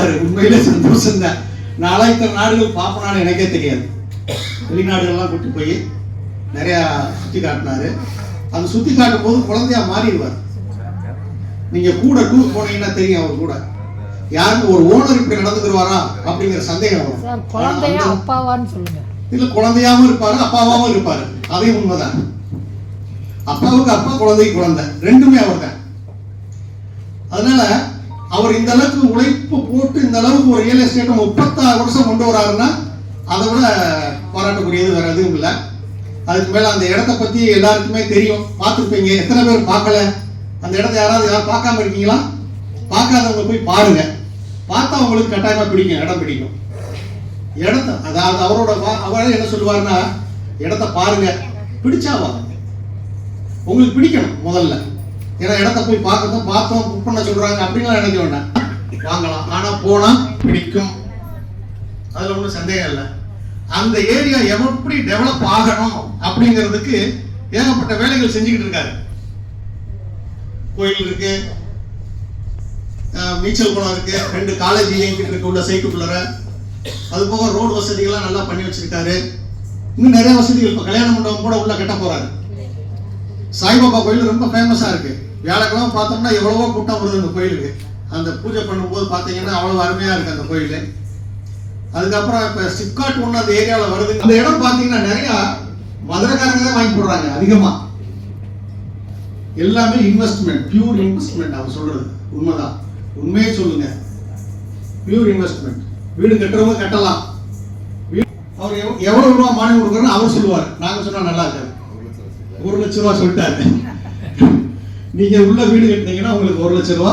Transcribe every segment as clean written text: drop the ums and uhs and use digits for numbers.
சொன்னாரு, உண்மையிலே சந்தோஷம் தான். நாளா இத்தனை நாடுகள் பார்ப்பனான்னு எனக்கே தெரியாது. வெளிநாடுகள்லாம் கூட்டி போய் நிறையா சுற்றி காட்டினாரு. அந்த சுற்றி காட்டும் போது குழந்தையா மாறிடுவார். நீங்க கூட டூர் போனீங்கன்னா தெரியும், அவர் கூட யாருக்கு ஒரு ஓனர் இப்படி நடந்துக்குவாரா அப்படிங்கிற சந்தேகம் வரும். குழந்தையா அப்பாவான்னு சொல்லுங்க. இல்ல, குழந்தையாவும் இருப்பாரு, அப்பாவாவும் இருப்பாரு. அதே உண்மைதான். அப்பாவுக்கு அப்பா, குழந்தைக்கு குழந்தை, ரெண்டுமே அவர் தான். அதனால அவர் இந்த அளவுக்கு உழைப்பு போட்டு இந்த அளவுக்கு ஒரு ரியல் எஸ்டேட்டை 36 வருஷம் கொண்டு வராருன்னா அதை விட பாராட்டக்கூடியது வேற எதுவும் இல்லை. அதுக்கு மேல அந்த இடத்த பத்தி எல்லாருக்குமே தெரியும், பார்த்துருப்பீங்க. எத்தனை பேர் பார்க்கல அந்த இடத்த? யாராவது பார்க்காம இருக்கீங்களா? பார்க்காதவங்க போய் பாருங்க. பார்த்தா உங்களுக்கு கட்டாயமா பிடிக்கும், இடம் பிடிக்கும். இடத்த அதாவது அவரே என்ன சொல்லுவாருன்னா, இடத்த பாருங்க, பிடிச்சா வாங்க. உங்களுக்கு பிடிக்கணும் முதல்ல. ஏன்னா இடத்த போய் பார்த்தோம் புக் பண்ண சொல்றாங்க அப்படின்லாம் நினைக்க வேண்டாம். வாங்கலாம், ஆனா போனா பிடிக்கும், அதுல ஒன்றும் சந்தேகம் இல்லை. அந்த ஏரியா எப்படி டெவலப் ஆகணும் அப்படிங்கிறதுக்கு ஏகப்பட்ட வேலைகள் செஞ்சுக்கிட்டு இருக்காரு. கோயில் இருக்கு, நீச்சல் குளம் இருக்கு, 2 காலேஜ் இயங்கிட்டு இருக்கு உள்ள சைட்டுக்குள்ளற. அது போக ரோடு வசதிகள்லாம் நல்லா பண்ணி வச்சிருக்காரு. இன்னும் நிறைய வசதிகள். இப்போ கல்யாண மண்டபம் கூட உள்ள கட்ட போறாரு. சாய்பாபா கோயில் ரொம்ப ஃபேமஸா இருக்கு. வியாழக்கிழமை பார்த்தோம்னா எவ்வளவோ கூட்டம் வருது அந்த கோயிலுக்கு. அந்த பூஜை பண்ணும்போது பார்த்தீங்கன்னா அவ்வளவு அருமையா இருக்கு அந்த கோயில். அதுக்கப்புறம் இப்போ சிப்காட் ஒன்று அந்த ஏரியாவில் வருது. அந்த இடம் பார்த்தீங்கன்னா நிறைய மதுரைக்காரங்க தான் வாங்கி போடுறாங்க அதிகமா. எல்லாமே இன்வெஸ்ட்மெண்ட், பியூர் இன்வெஸ்ட்மெண்ட். அவர் சொல்றது உண்மைதான், உண்மையே சொல்லுங்க. Pure investment. வீடு கட்டுறவங்க கட்டலாம். அவர் எவ்வளவு ரூபா மானியம் கொடுக்குறோன்னு அவர் சொல்லுவார். நாங்க சொன்னா நல்லா இருக்காது. 1 லட்சம் ரூபா சொல்லிட்டாரு. நீங்க உள்ள வீடு கட்டினீங்கன்னா உங்களுக்கு 1 லட்சம் ரூபா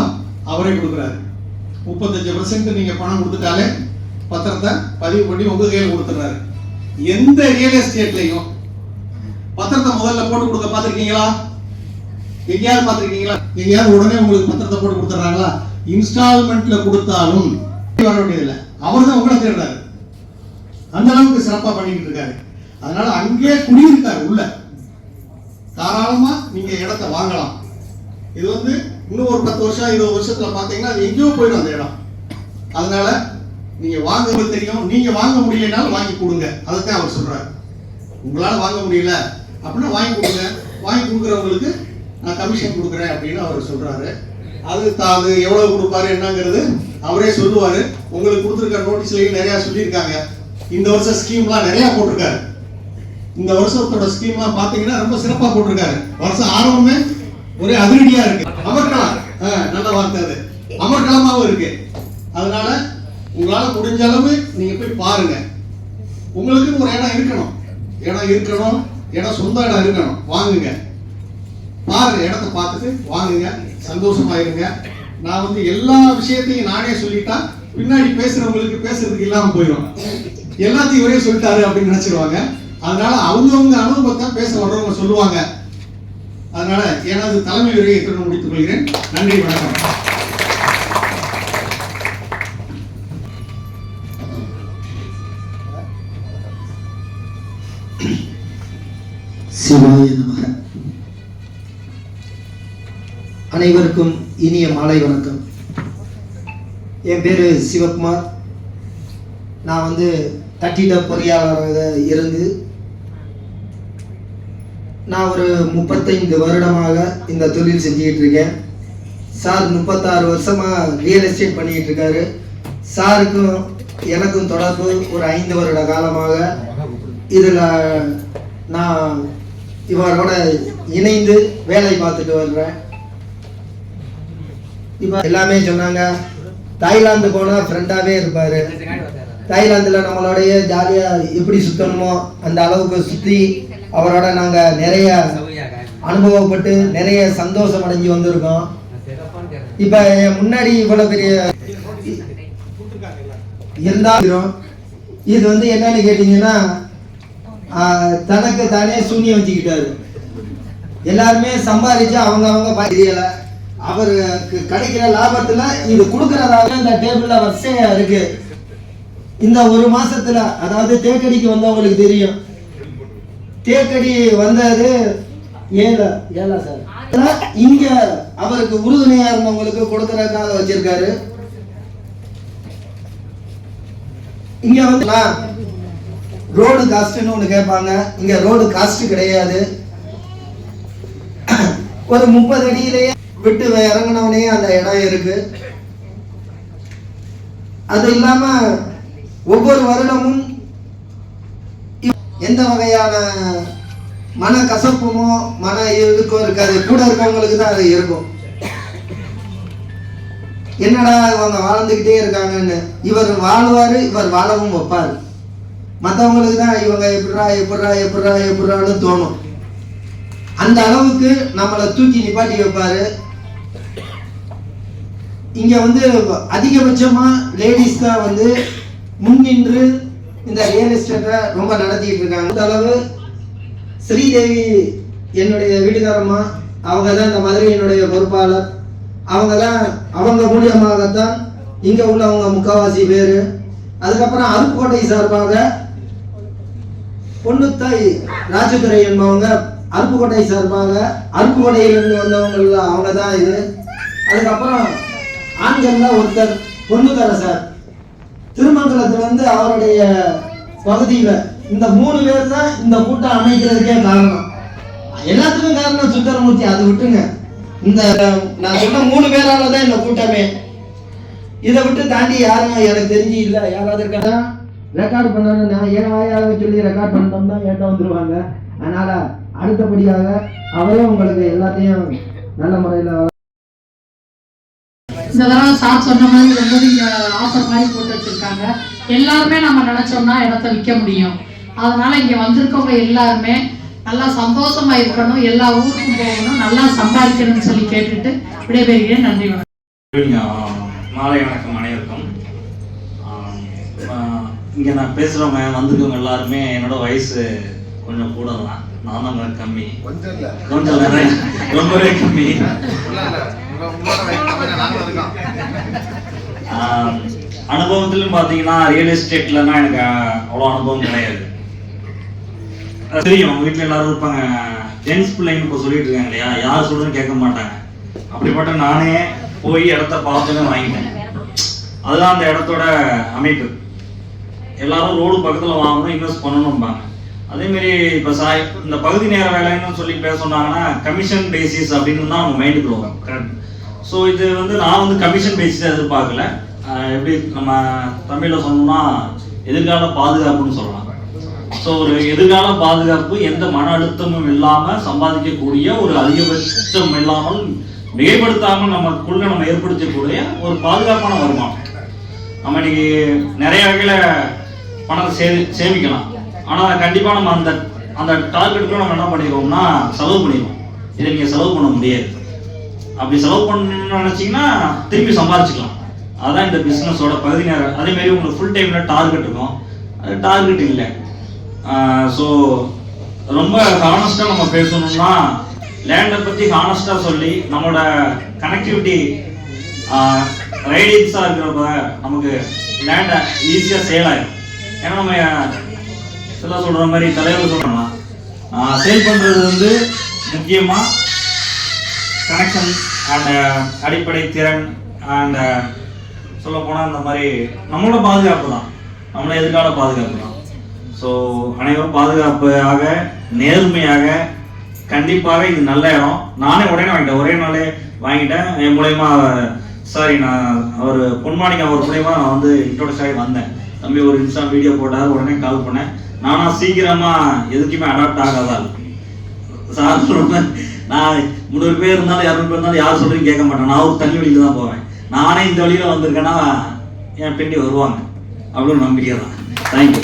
அவரே கொடுக்குறாரு. 35% நீங்க பணம் கொடுத்துட்டாலே பத்திரத்தை பதிவு பண்ணி உங்க கையில் கொடுத்துறாரு. எந்த ரியல் எஸ்டேட்லையும் பத்திரத்தை முதல்ல போட்டு கொடுக்க பார்த்துருக்கீங்களா? எங்கேயாவது பார்த்துருக்கீங்களா? எங்கேயாவது உடனே உங்களுக்கு பத்திரத்தை போட்டு கொடுத்துறாங்களா? இன்ஸ்டால்மெண்ட்ல கொடுத்தாலும் வர வேண்டியதில்லை. அவர் தான் உங்களை தேடுறாரு. அந்த அளவுக்கு சிறப்பா பண்ணிட்டு இருக்காரு. அதனால அங்கே குடியிருக்காரு உள்ள. தாராளமா நீங்க இடத்தை வாங்கலாம். இது இன்னும் ஒரு 10 வருஷம் 20 வருஷத்துல பாத்தீங்கன்னா அது எங்கேயோ போயிடும் அந்த இடம். அதனால நீங்க வாங்க தெரியும். நீங்க வாங்க முடியலனாலும் வாங்கி கொடுங்க. அதைத்தான் அவர் சொல்றாரு. உங்களால வாங்க முடியல அப்படின்னா வாங்கி கொடுங்க. வாங்கி கொடுக்குறவங்களுக்கு நான் கமிஷன் கொடுக்குறேன் அப்படின்னு அவர் சொல்றாரு. அது எவ்வளவு கொடுப்பாரு என்னங்கிறது அவரே சொல்லுவாரு. உங்களுக்கு கொடுத்துருக்க நோட்டீஸ்லயும் நிறைய சொல்லியிருக்காங்க. இந்த வருஷம் ஸ்கீம்லாம் நிறைய போட்டிருக்காரு. இந்த வருஷத்தோட ஸ்கீம்லாம் பாத்தீங்கன்னா ரொம்ப சிறப்பா போட்டிருக்காரு. வருஷம் ஆரம்பமே ஒரே அதிரடியா இருக்கு. அமர்க்கலாம், நல்ல வார்த்தை அது. அமர்க்கலமாவும் இருக்கு. அதனால உங்களால முடிஞ்ச அளவு நீங்க போய் பாருங்க. உங்களுக்கு ஒரு இடம் இருக்கணும், இடம் சொந்த இடம் இருக்கணும். வாங்குங்க, பாருங்க, இடத்தை பார்த்துட்டு வாங்குங்க, சந்தோஷமா இருங்க. நான் எல்லா விஷயத்தையும் நானே சொல்லிட்டா பின்னாடி பேசுறவங்களுக்கு பேசுறதுக்கு இல்லாம போயிடும். எல்லாத்தையும் ஒரே சொல்லிட்டாரு அப்படின்னு நினைச்சிருவாங்க. அதனால அவங்கவுங்க அனுபவத்தை பேச வர்றவங்க சொல்லுவாங்க. அதனால எனது தலைமை உரையை இத்துடன் முடித்துக் கொள்கிறேன். நன்றி, வணக்கம். சிவாய நமக. அனைவருக்கும் இனிய மாலை வணக்கம். என் பேரு சிவகுமார். நான் கட்டிட பொறியாளராக இருந்து நான் ஒரு 35 வருடமாக இந்த தொழில் செஞ்சுக்கிட்டு இருக்கேன். சார் 36 வருஷமா ரியல் எஸ்டேட் பண்ணிக்கிட்டு இருக்காரு. சாருக்கும் எனக்கும் தொடர்பு ஒரு 5 வருட காலமாக. இதில் நான் இவரோட இணைந்து வேலை பார்த்துட்டு வர்றேன். இப்போ எல்லாமே சொன்னாங்க, தாய்லாந்து போனால் ஃப்ரெண்டாகவே இருப்பார். தாய்லாந்தில் நம்மளோடைய ஜாலியாக எப்படி சுற்றணுமோ அந்த அளவுக்கு சுற்றி அவரோட நாங்கள் நிறைய அனுபவப்பட்டு நிறைய சந்தோஷம் அடைஞ்சு வந்திருக்கோம். இப்போ முன்னாடி இவ்வளோ பெரிய இருந்தாலும் இது என்னன்னு கேட்டிங்கன்னா, தனக்கு தானே சூனியம் வச்சுக்கிட்டாரு. எல்லாருமே சம்பாதிச்சு அவங்க தெரியலை. அவருக்கு கிடைக்கிற லாபத்தில் இது கொடுக்கறதாக இந்த டேபிளில் வரிசையாக இருக்கு. இந்த ஒரு மாசத்துல, அதாவது தேக்கடிக்கு வந்தவங்களுக்கு தெரியும், தேக்கடி வந்தது 7 சார். இங்க அவருக்கு உறுதுணையா இருந்தவங்களுக்கு கொடுக்கறதுக்காக வச்சிருக்காரு. இங்க வந்து ரோடு காஸ்ட்னு ஒன்று கேட்பாங்க. இங்க ரோடு காஸ்ட் கிடையாது. ஒரு 30 அடியிலேயே விட்டு இறங்கினவனே அந்த இடம் இருக்கு. அது இல்லாம ஒவ்வொரு வருடமும் எந்த வகையான மன கசப்புமோ மன இதுக்கும் இருக்காது. கூட இருக்கவங்களுக்கு தான் அது இருக்கும். என்னடா இவங்க வாழ்ந்துகிட்டே இருக்காங்கன்னு. இவர் வாழ்வாரு, இவர் வாழவும் வைப்பாரு. மற்றவங்களுக்கு தான் இவங்க எப்படான்னு தோணும். அந்த அளவுக்கு நம்மளை தூக்கி நிப்பாட்டி வைப்பாரு. இங்க வந்து அதிகபட்சமா லேடிஸ் தான் வந்து முன்னின்று இந்த ரியல் எஸ்டேட்டை ரொம்ப நடத்திட்டு இருக்காங்க. அந்த அளவு ஸ்ரீதேவி என்னுடைய வீட்டுக்காரம்மா, அவங்க தான் இந்த மதுரையினுடைய பொறுப்பாளர். அவங்க மூலியமாகத்தான் இங்க உள்ளவங்க முக்காவாசி பேரு. அதுக்கப்புறம் அருப்புக்கோட்டை சார்பாக பொண்ணுத்தாய் ராஜதுரை என்பவங்க அருப்புக்கோட்டை சார்பாக அருப்புக்கோட்டையிலிருந்து வந்தவங்க அவங்க தான் இது. அதுக்கப்புறம் ஆண்கள்ல ஒருத்தர் பொண்ணுத்தர சார் திருமங்கலத்துல வந்து அவருடைய பகுதியில இந்த 3 பேர் தான் இந்த கூட்டம் அமைக்கிறதுக்கே காரணம். எல்லாத்துக்கும் காரணம் சுந்தரமூர்த்தி, அது விட்டுங்க. இந்த நான் சொன்ன 3 பேரால தான் இந்த கூட்டமே. இதை விட்டு தாண்டி யாரும் எனக்கு தெரிஞ்சு இல்லை. யாராவது இருக்கா ரெக்கார்டு பண்ணணும், நான் ஏன் வாயாக சொல்லி ரெக்கார்ட் பண்ணிட்டோம்னா ஏட்ட வந்துருவாங்க. அதனால அடுத்தபடியாக அவரே உங்களுக்கு எல்லாத்தையும் நல்ல முறையில் இந்த தடவை சார் சொன்ன மாதிரி ரொம்ப இங்க ஆஃபர் மாதிரி போட்டு வச்சிருக்காங்க. எல்லாருமே நம்ம நினைச்சோம்னா இடத்த விற்க முடியும். அதனால இங்க வந்திருக்கவங்க எல்லாருமே நல்லா சந்தோஷமா இருக்கணும், எல்லா ஊருக்கும் போகணும், நல்லா சம்பாதிக்கணும்னு சொல்லி கேட்டுட்டு விடைபெறுகிறேன். நன்றி வணக்கம். மாலை வணக்கம் அனைவருக்கும். இங்கே நான் பேசுகிறவங்க வந்துருக்கவங்க எல்லாருமே என்னோட வயசு கொஞ்சம் கூட தான். நான் தான் கம்மி, கொஞ்சம் நிறைய ரொம்பவே கம்மி. அனுபவத்திலும் பார்த்தீங்கன்னா ரியல் எஸ்டேட்லன்னா எனக்கு அவ்வளோ அனுபவம் கிடையாது. தெரியும், அவங்க வீட்டில் எல்லாரும் இருப்பாங்க. ஜென்ஸ் பிள்ளைங்க இப்போ சொல்லிட்டு இருக்காங்க இல்லையா, யார் சொல்றதுன்னு கேட்க மாட்டாங்க. அப்படிப்பட்ட நானே போய் இடத்த பார்த்துன்னு வாங்கிட்டேன். அதுதான் அந்த இடத்தோட அமைப்பு. எல்லாரும் ரோடு பக்கத்தில் வாங்கணும், இன்வெஸ்ட் பண்ணணும்பாங்க. அதேமாரி இப்போ இந்த பகுதி நேர வேலைன்னு சொல்லி பேச சொன்னாங்கன்னா கமிஷன் பேசிஸ் அப்படின்னு தான் அவங்க மைண்டுக்கு வரும். கரெக்ட். ஸோ இது வந்து நான் வந்து கமிஷன் பேசிஸ் எதிர்பார்க்கல. எப்படி நம்ம தமிழில் சொன்னோம்னா எதிர்கால பாதுகாப்புன்னு சொல்லலாம். ஸோ ஒரு எதிர்கால பாதுகாப்பு, எந்த மன அழுத்தமும் இல்லாமல் சம்பாதிக்கக்கூடிய, ஒரு அதிகபட்சம் இல்லாமல் மிகைப்படுத்தாமல் நமக்குள்ள நம்ம ஏற்படுத்தக்கூடிய ஒரு பாதுகாப்பான வருமானம். நம்ம இன்னைக்கு நிறைய வகையில் பணத்தை சேமிக்கலாம். ஆனால் கண்டிப்பாக நம்ம அந்த டார்கெட்டுக்குள்ள நம்ம என்ன பண்ணிடுவோம்னா செலவு பண்ணிடுவோம். இதை நீங்கள் செலவு பண்ண முடியாது. அப்படி செலவு பண்ணணும்னு நினச்சிங்கன்னா திருப்பி சம்பாதிச்சுக்கலாம். அதுதான் இந்த பிஸ்னஸோட பகுதி நேரம். அதேமாரி உங்களுக்கு ஃபுல் டைமில் டார்கெட் இருக்கும், அது டார்கெட் இல்லை. ஸோ ரொம்ப ஹானஸ்டாக நம்ம பேசணும்னா லேண்டை பற்றி ஹானஸ்டாக சொல்லி நம்மளோட கனெக்டிவிட்டி ரைடிங்ஸாக இருக்கிறப்ப நமக்கு லேண்டை ஈஸியாக சேல் ஆகிடும். ஏன்னா நம்ம எல்லாம் சொல்கிற மாதிரி தலைவர் சொல்கிறோம்னா சேல் பண்ணுறது வந்து முக்கியமாக கனெக்ஷன் அண்ட் அடிப்படை திறன் அண்ட் சொல்ல போனால் இந்த மாதிரி நம்மளோட பாதுகாப்பு தான், நம்மளோட எதிர்கால பாதுகாப்பு தான். ஸோ அனைவரும் பாதுகாப்பாக நேர்மையாக கண்டிப்பாக இது நல்ல இடம். நானே உடனே வாங்கிட்டேன், ஒரே நாளே வாங்கிட்டேன். என் மூலயமா நான் அவர் பொன்மாணிக்கு அவர் மூலயமா நான் வந்து இன்ட்ரோடக்ஷன் ஆகி வந்தேன். தம்பி ஒரு இன்ஸ்டா வீடியோ போட்டார், உடனே கால் பண்ணேன். நானா சீக்கிரமாக எதுக்குமே அடாப்ட் ஆகாதால் சார் சொல்லுவேன். நான் 300 பேர் இருந்தாலும் 200 பேர் இருந்தாலும் யார் சொல்றீங்க கேட்க மாட்டேன். நான் ஒரு தனி வழியில் தான் போவேன். நானே இந்த வழியில் வந்திருக்கேன்னா என் பின்னாடி வருவாங்க அப்படின்னு நம்பிக்கை தான். தேங்க்யூ.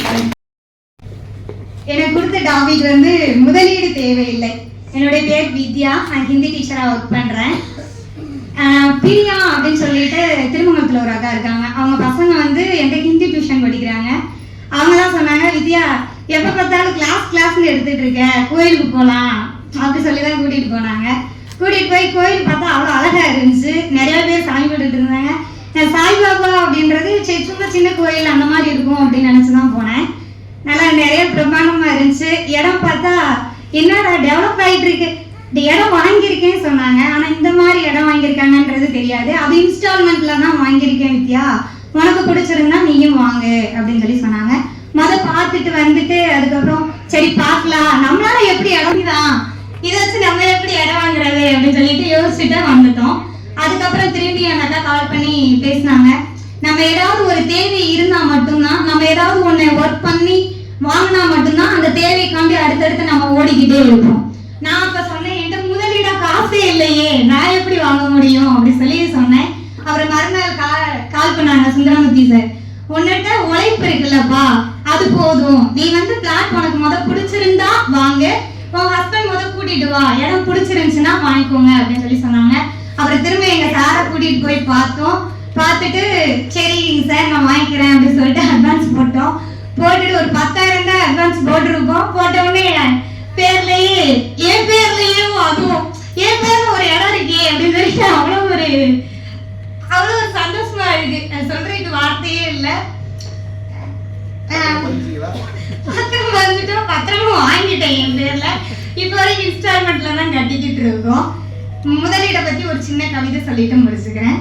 எனக்கு கொடுத்த டாபிக் வந்து முதலீடு தேவையில்லை. என்னுடைய பேர் வித்யா, நான் ஹிந்தி டீச்சராக ஒர்க் பண்ணுறேன். பிரியா அப்படின்னு சொல்லிட்டு திருமங்கலத்தில் ஒரு அக்கா இருக்காங்க. அவங்க பசங்க வந்து எந்த ஹிந்தி டியூஷன் படிக்கிறாங்க. அவங்க தான் சொன்னாங்க, வித்யா எப்போ பார்த்தாலும் கிளாஸ்ன்னு எடுத்துகிட்டு இருக்க, கோயிலுக்கு போகலாம் அப்படி சொல்லி தான் கூட்டிகிட்டு போனாங்க. கூட்டிகிட்டு போய் கோயில் பார்த்தா அவ்வளோ அழகாக இருந்துச்சு. நிறையா பேர் சாமி போட்டுட்டு இருந்தாங்க. சாய்பாபா அப்படின்றது சும்மா சின்ன கோயில் அந்த மாதிரி இருக்கும் அப்படின்னு நினச்சி தான் போனேன். நல்லா நிறைய பிரமாண்டமாக இருந்துச்சு. இடம் பார்த்தா என்னடா டெவலப் ஆகிட்டு இருக்கு. இந்த இடம் வாங்கியிருக்கேன்னு சொன்னாங்க, ஆனால் இந்த மாதிரி இடம் வாங்கியிருக்காங்கன்றது தெரியாது. அது இன்ஸ்டால்மெண்ட்டில் தான் வாங்கியிருக்கேன் வித்யா உனக்கு பிடிச்சிருந்தா நீயும் வாங்க அப்படின்னு சொல்லி சொன்னாங்க. பார்த்துட்டு வந்துட்டு அதுக்கப்புறம் சரி பார்க்கலாம், நம்மளால எப்படி இடம்தான் இதை வச்சு நம்ம எப்படி இடம் வாங்குறது அப்படின்னு சொல்லிட்டு யோசிச்சுட்டு வந்துட்டோம். அதுக்கப்புறம் திரும்பி அந்த அக்கா கால் பண்ணி பேசினாங்க. நம்ம ஏதாவது ஒரு தேவை இருந்தா மட்டும்தான், நம்ம ஏதாவது ஒண்ணு ஒர்க் பண்ணி வாங்கினா மட்டும்தான் அந்த தேவைக்காண்டி அடுத்தடுத்து நம்ம ஓடிக்கிட்டே இருப்போம். நான் அப்ப சொன்னேன், என்கிட்ட முதலீட காசே இல்லையே, நான் எப்படி வாங்க முடியும் அப்படின்னு சொல்லி சொன்னேன். அப்புறம் மறுநாள் கால் பண்ணாங்க சுந்தரமூர்த்தி சார், உன்னிட்ட உழைப்பு இருக்குல்லப்பா அது போதும், நீ பிளாட் உனக்கு பிடிச்சிருந்தா வாங்க, உன் ஹஸ்பண்ட் கூட்டிட்டு வா, இடம் பிடிச்சிருந்துச்சுன்னா வாங்கிக்கோங்க அப்படின்னு சொல்லி சொன்னாங்க. அப்புறம் திரும்ப எங்க சாரை கூட்டிட்டு போய் பார்த்தோம். பார்த்துட்டு சரிங்க சார் நான் வாங்கிக்கிறேன் அப்படின்னு சொல்லிட்டு அட்வான்ஸ் போட்டோம். போட்டுட்டு ஒரு 10,000 தான் அட்வான்ஸ் போட்டிருக்கோம். போட்ட உடனே பேர்லயே என் பேர்லயும் அதுவும் என் பேர்ல ஒரு இடம் இருக்கே அப்படின்னு சொல்லிட்டு அவ்வளவு ஒரு சந்தோஷமா இருக்கு. சொல்றதுக்கு வார்த்தையே இல்லை. பத்திரம் வந்துட்டோம், பத்திரமும் வாங்கிட்டேன் என் பேர்ல. இப்ப வரைக்கும் இன்ஸ்டால்மெண்ட்ல தான் கட்டிக்கிட்டு இருக்கோம். முதலீட பத்தி ஒரு சின்ன கவிதை சொல்லிட்டு முடிச்சுக்கிறேன்.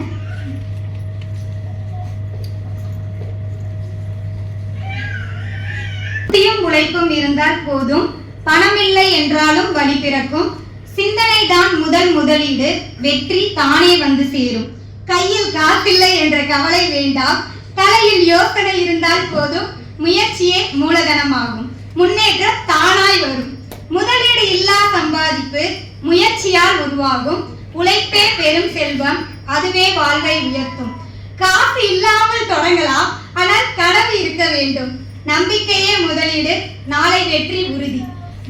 உழைப்பும் இருந்தால் போதும், பணமில்லை என்றாலும் வழி பிறக்கும், சிந்தனை தான் முதலீடு, வெற்றி தானே வந்து சேரும், கையில் காசில்லை என்ற கவலை வேண்டாம், தலையில் யோசனை இருந்தால் போதும், முயற்சியே மூலதனமாகும், முன்னேற்றம் தானாய் வரும், முதலீடு இல்லா சம்பாதிப்பு முயற்சியால் உருவாகும், உழைப்பே பெரும் செல்வம், அதுவே வாழ்வை உயர்த்தும், காசு இல்லாமல் தொடங்கலாம், ஆனால் கனவு இருக்க வேண்டும், நம்பிக்கையே முதலீடு, நாளை வெற்றி உறுதி,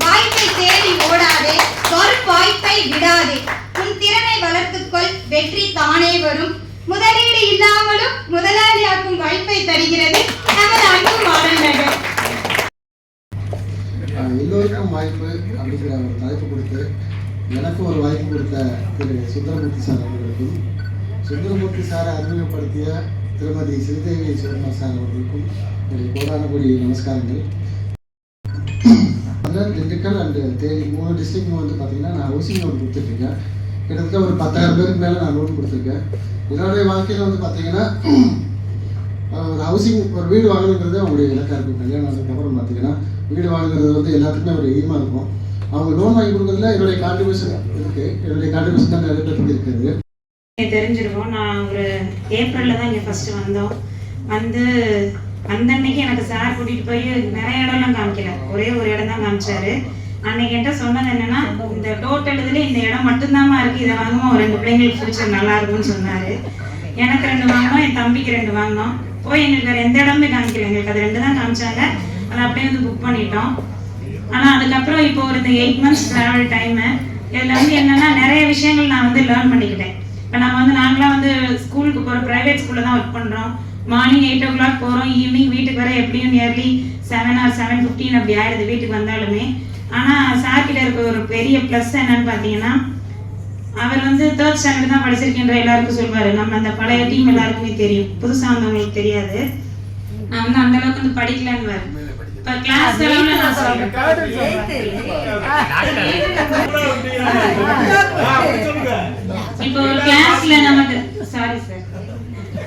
வாய்ப்பை தேடி ஓடாதே, வரும் வாய்ப்பை விடாதே, உன் திறனை வளர்த்துக்கொள், வெற்றி தானே வரும், முதலீடு இல்லாமலும் முதலாளியாக்கும் வாய்ப்பை தருகிறது நமது அன்பு மாடல் நகர். எல்லோருக்கும் வாய்ப்பு அப்படிங்கிற ஒரு தலைப்பு கொடுத்து எனக்கு ஒரு வாய்ப்பு கொடுத்த திரு சுந்தரமூர்த்தி சார் அவர்களுக்கும், சுந்தரமூர்த்தி சாரை அறிமுகப்படுத்திய திருமதி ஸ்ரீதேவி சிவகுமார் சார் அவர்களுக்கும் என்னுடைய கோடானபடி நமஸ்காரங்கள். திண்டுக்கல் அண்டு தேனி 3 டிஸ்ட்ரிக்டும் பார்த்தீங்கன்னா நான் ஹவுசிங் லோன் கொடுத்துட்ருக்கேன். கிட்டத்தட்ட ஒரு 10,000 பேருக்கு மேலே நான் லோன் கொடுத்துருக்கேன். என்னுடைய வாழ்க்கையில் பார்த்தீங்கன்னா ஒரு ஹவுசிங், ஒரு வீடு வாங்கணுங்கிறது அவங்களுடைய இலக்காக இருக்கும். கல்யாணம் ஆனதுக்கப்புறம் பார்த்தீங்கன்னா வீடு வாங்குறது எல்லாத்துக்குமே ஒரு எய்மாக இருக்கும். அவங்க லோன் வாங்கி கொடுக்குறதுல என்னுடைய கான்ட்ரிபியூஷன் இருக்குது. என்னுடைய கான்ட்ரிபியூஷன் தான் நிறைய பேருக்கு இருக்குது. தெரிஞ்சிருக்கோம். நான் ஒரு ஏப்ரலில் தான் இங்கே ஃபஸ்ட்டு வந்தோம். அந்த அன்னைக்கு எனக்கு சார் கூட்டிகிட்டு போய் நிறைய இடம்லாம் காமிக்கல, ஒரே ஒரு இடம் தான் காமிச்சாரு. அன்னைக்கு என்கிட்ட சொன்னது என்னன்னா, இந்த டோட்டல் இதில் இந்த இடம் மட்டும்தாம்மா இருக்குது, இதை வாங்குவோம், 2 பிள்ளைங்களுக்கு ஃபியூச்சர் நல்லா இருக்கும்னு சொன்னார். எனக்கு 2 வாங்கினோம், என் தம்பிக்கு 2 வாங்கினோம். போய் எங்களுக்கு வேறு எந்த இடமே காமிக்கல, எங்களுக்கு அது 2 தான் காமிச்சாங்க. அதை அப்படியே புக் பண்ணிட்டோம். ஆனால் அதுக்கப்புறம் இப்போ ஒரு 8 months ட்ராவல் டைமு. இதில் என்னென்னா நிறைய விஷயங்கள் நான் லேர்ன் பண்ணிக்கிட்டேன். இப்போ நம்ம நாங்களாம் ஸ்கூலுக்கு போகிறோம், ப்ரைவேட் ஸ்கூலில் தான் ஒர்க் பண்ணுறோம். மார்னிங் 8 o'clock போகிறோம், ஈவினிங் வீட்டுக்கு வர எப்படியும் நியர்லி 7 or 7:15 அப்படி ஆயிடுது வீட்டுக்கு வந்தாலுமே. ஆனால் சார்கிட்ட இருக்க ஒரு பெரிய ப்ளஸ் என்னன்னு பார்த்தீங்கன்னா, அவர் 3rd standard தான் படிச்சிருக்கின்ற எல்லாருக்கும் சொல்வார். நம்ம அந்த பழைய டீம் எல்லாருக்குமே தெரியும், புதுசாக வந்தவங்களுக்கு தெரியாது. நான் அந்த அளவுக்கு படிக்கலன்னு இப்போ கிளாஸ் நான் சொல்றேன். இப்போ ஒரு கிளாஸ்ல நமக்கு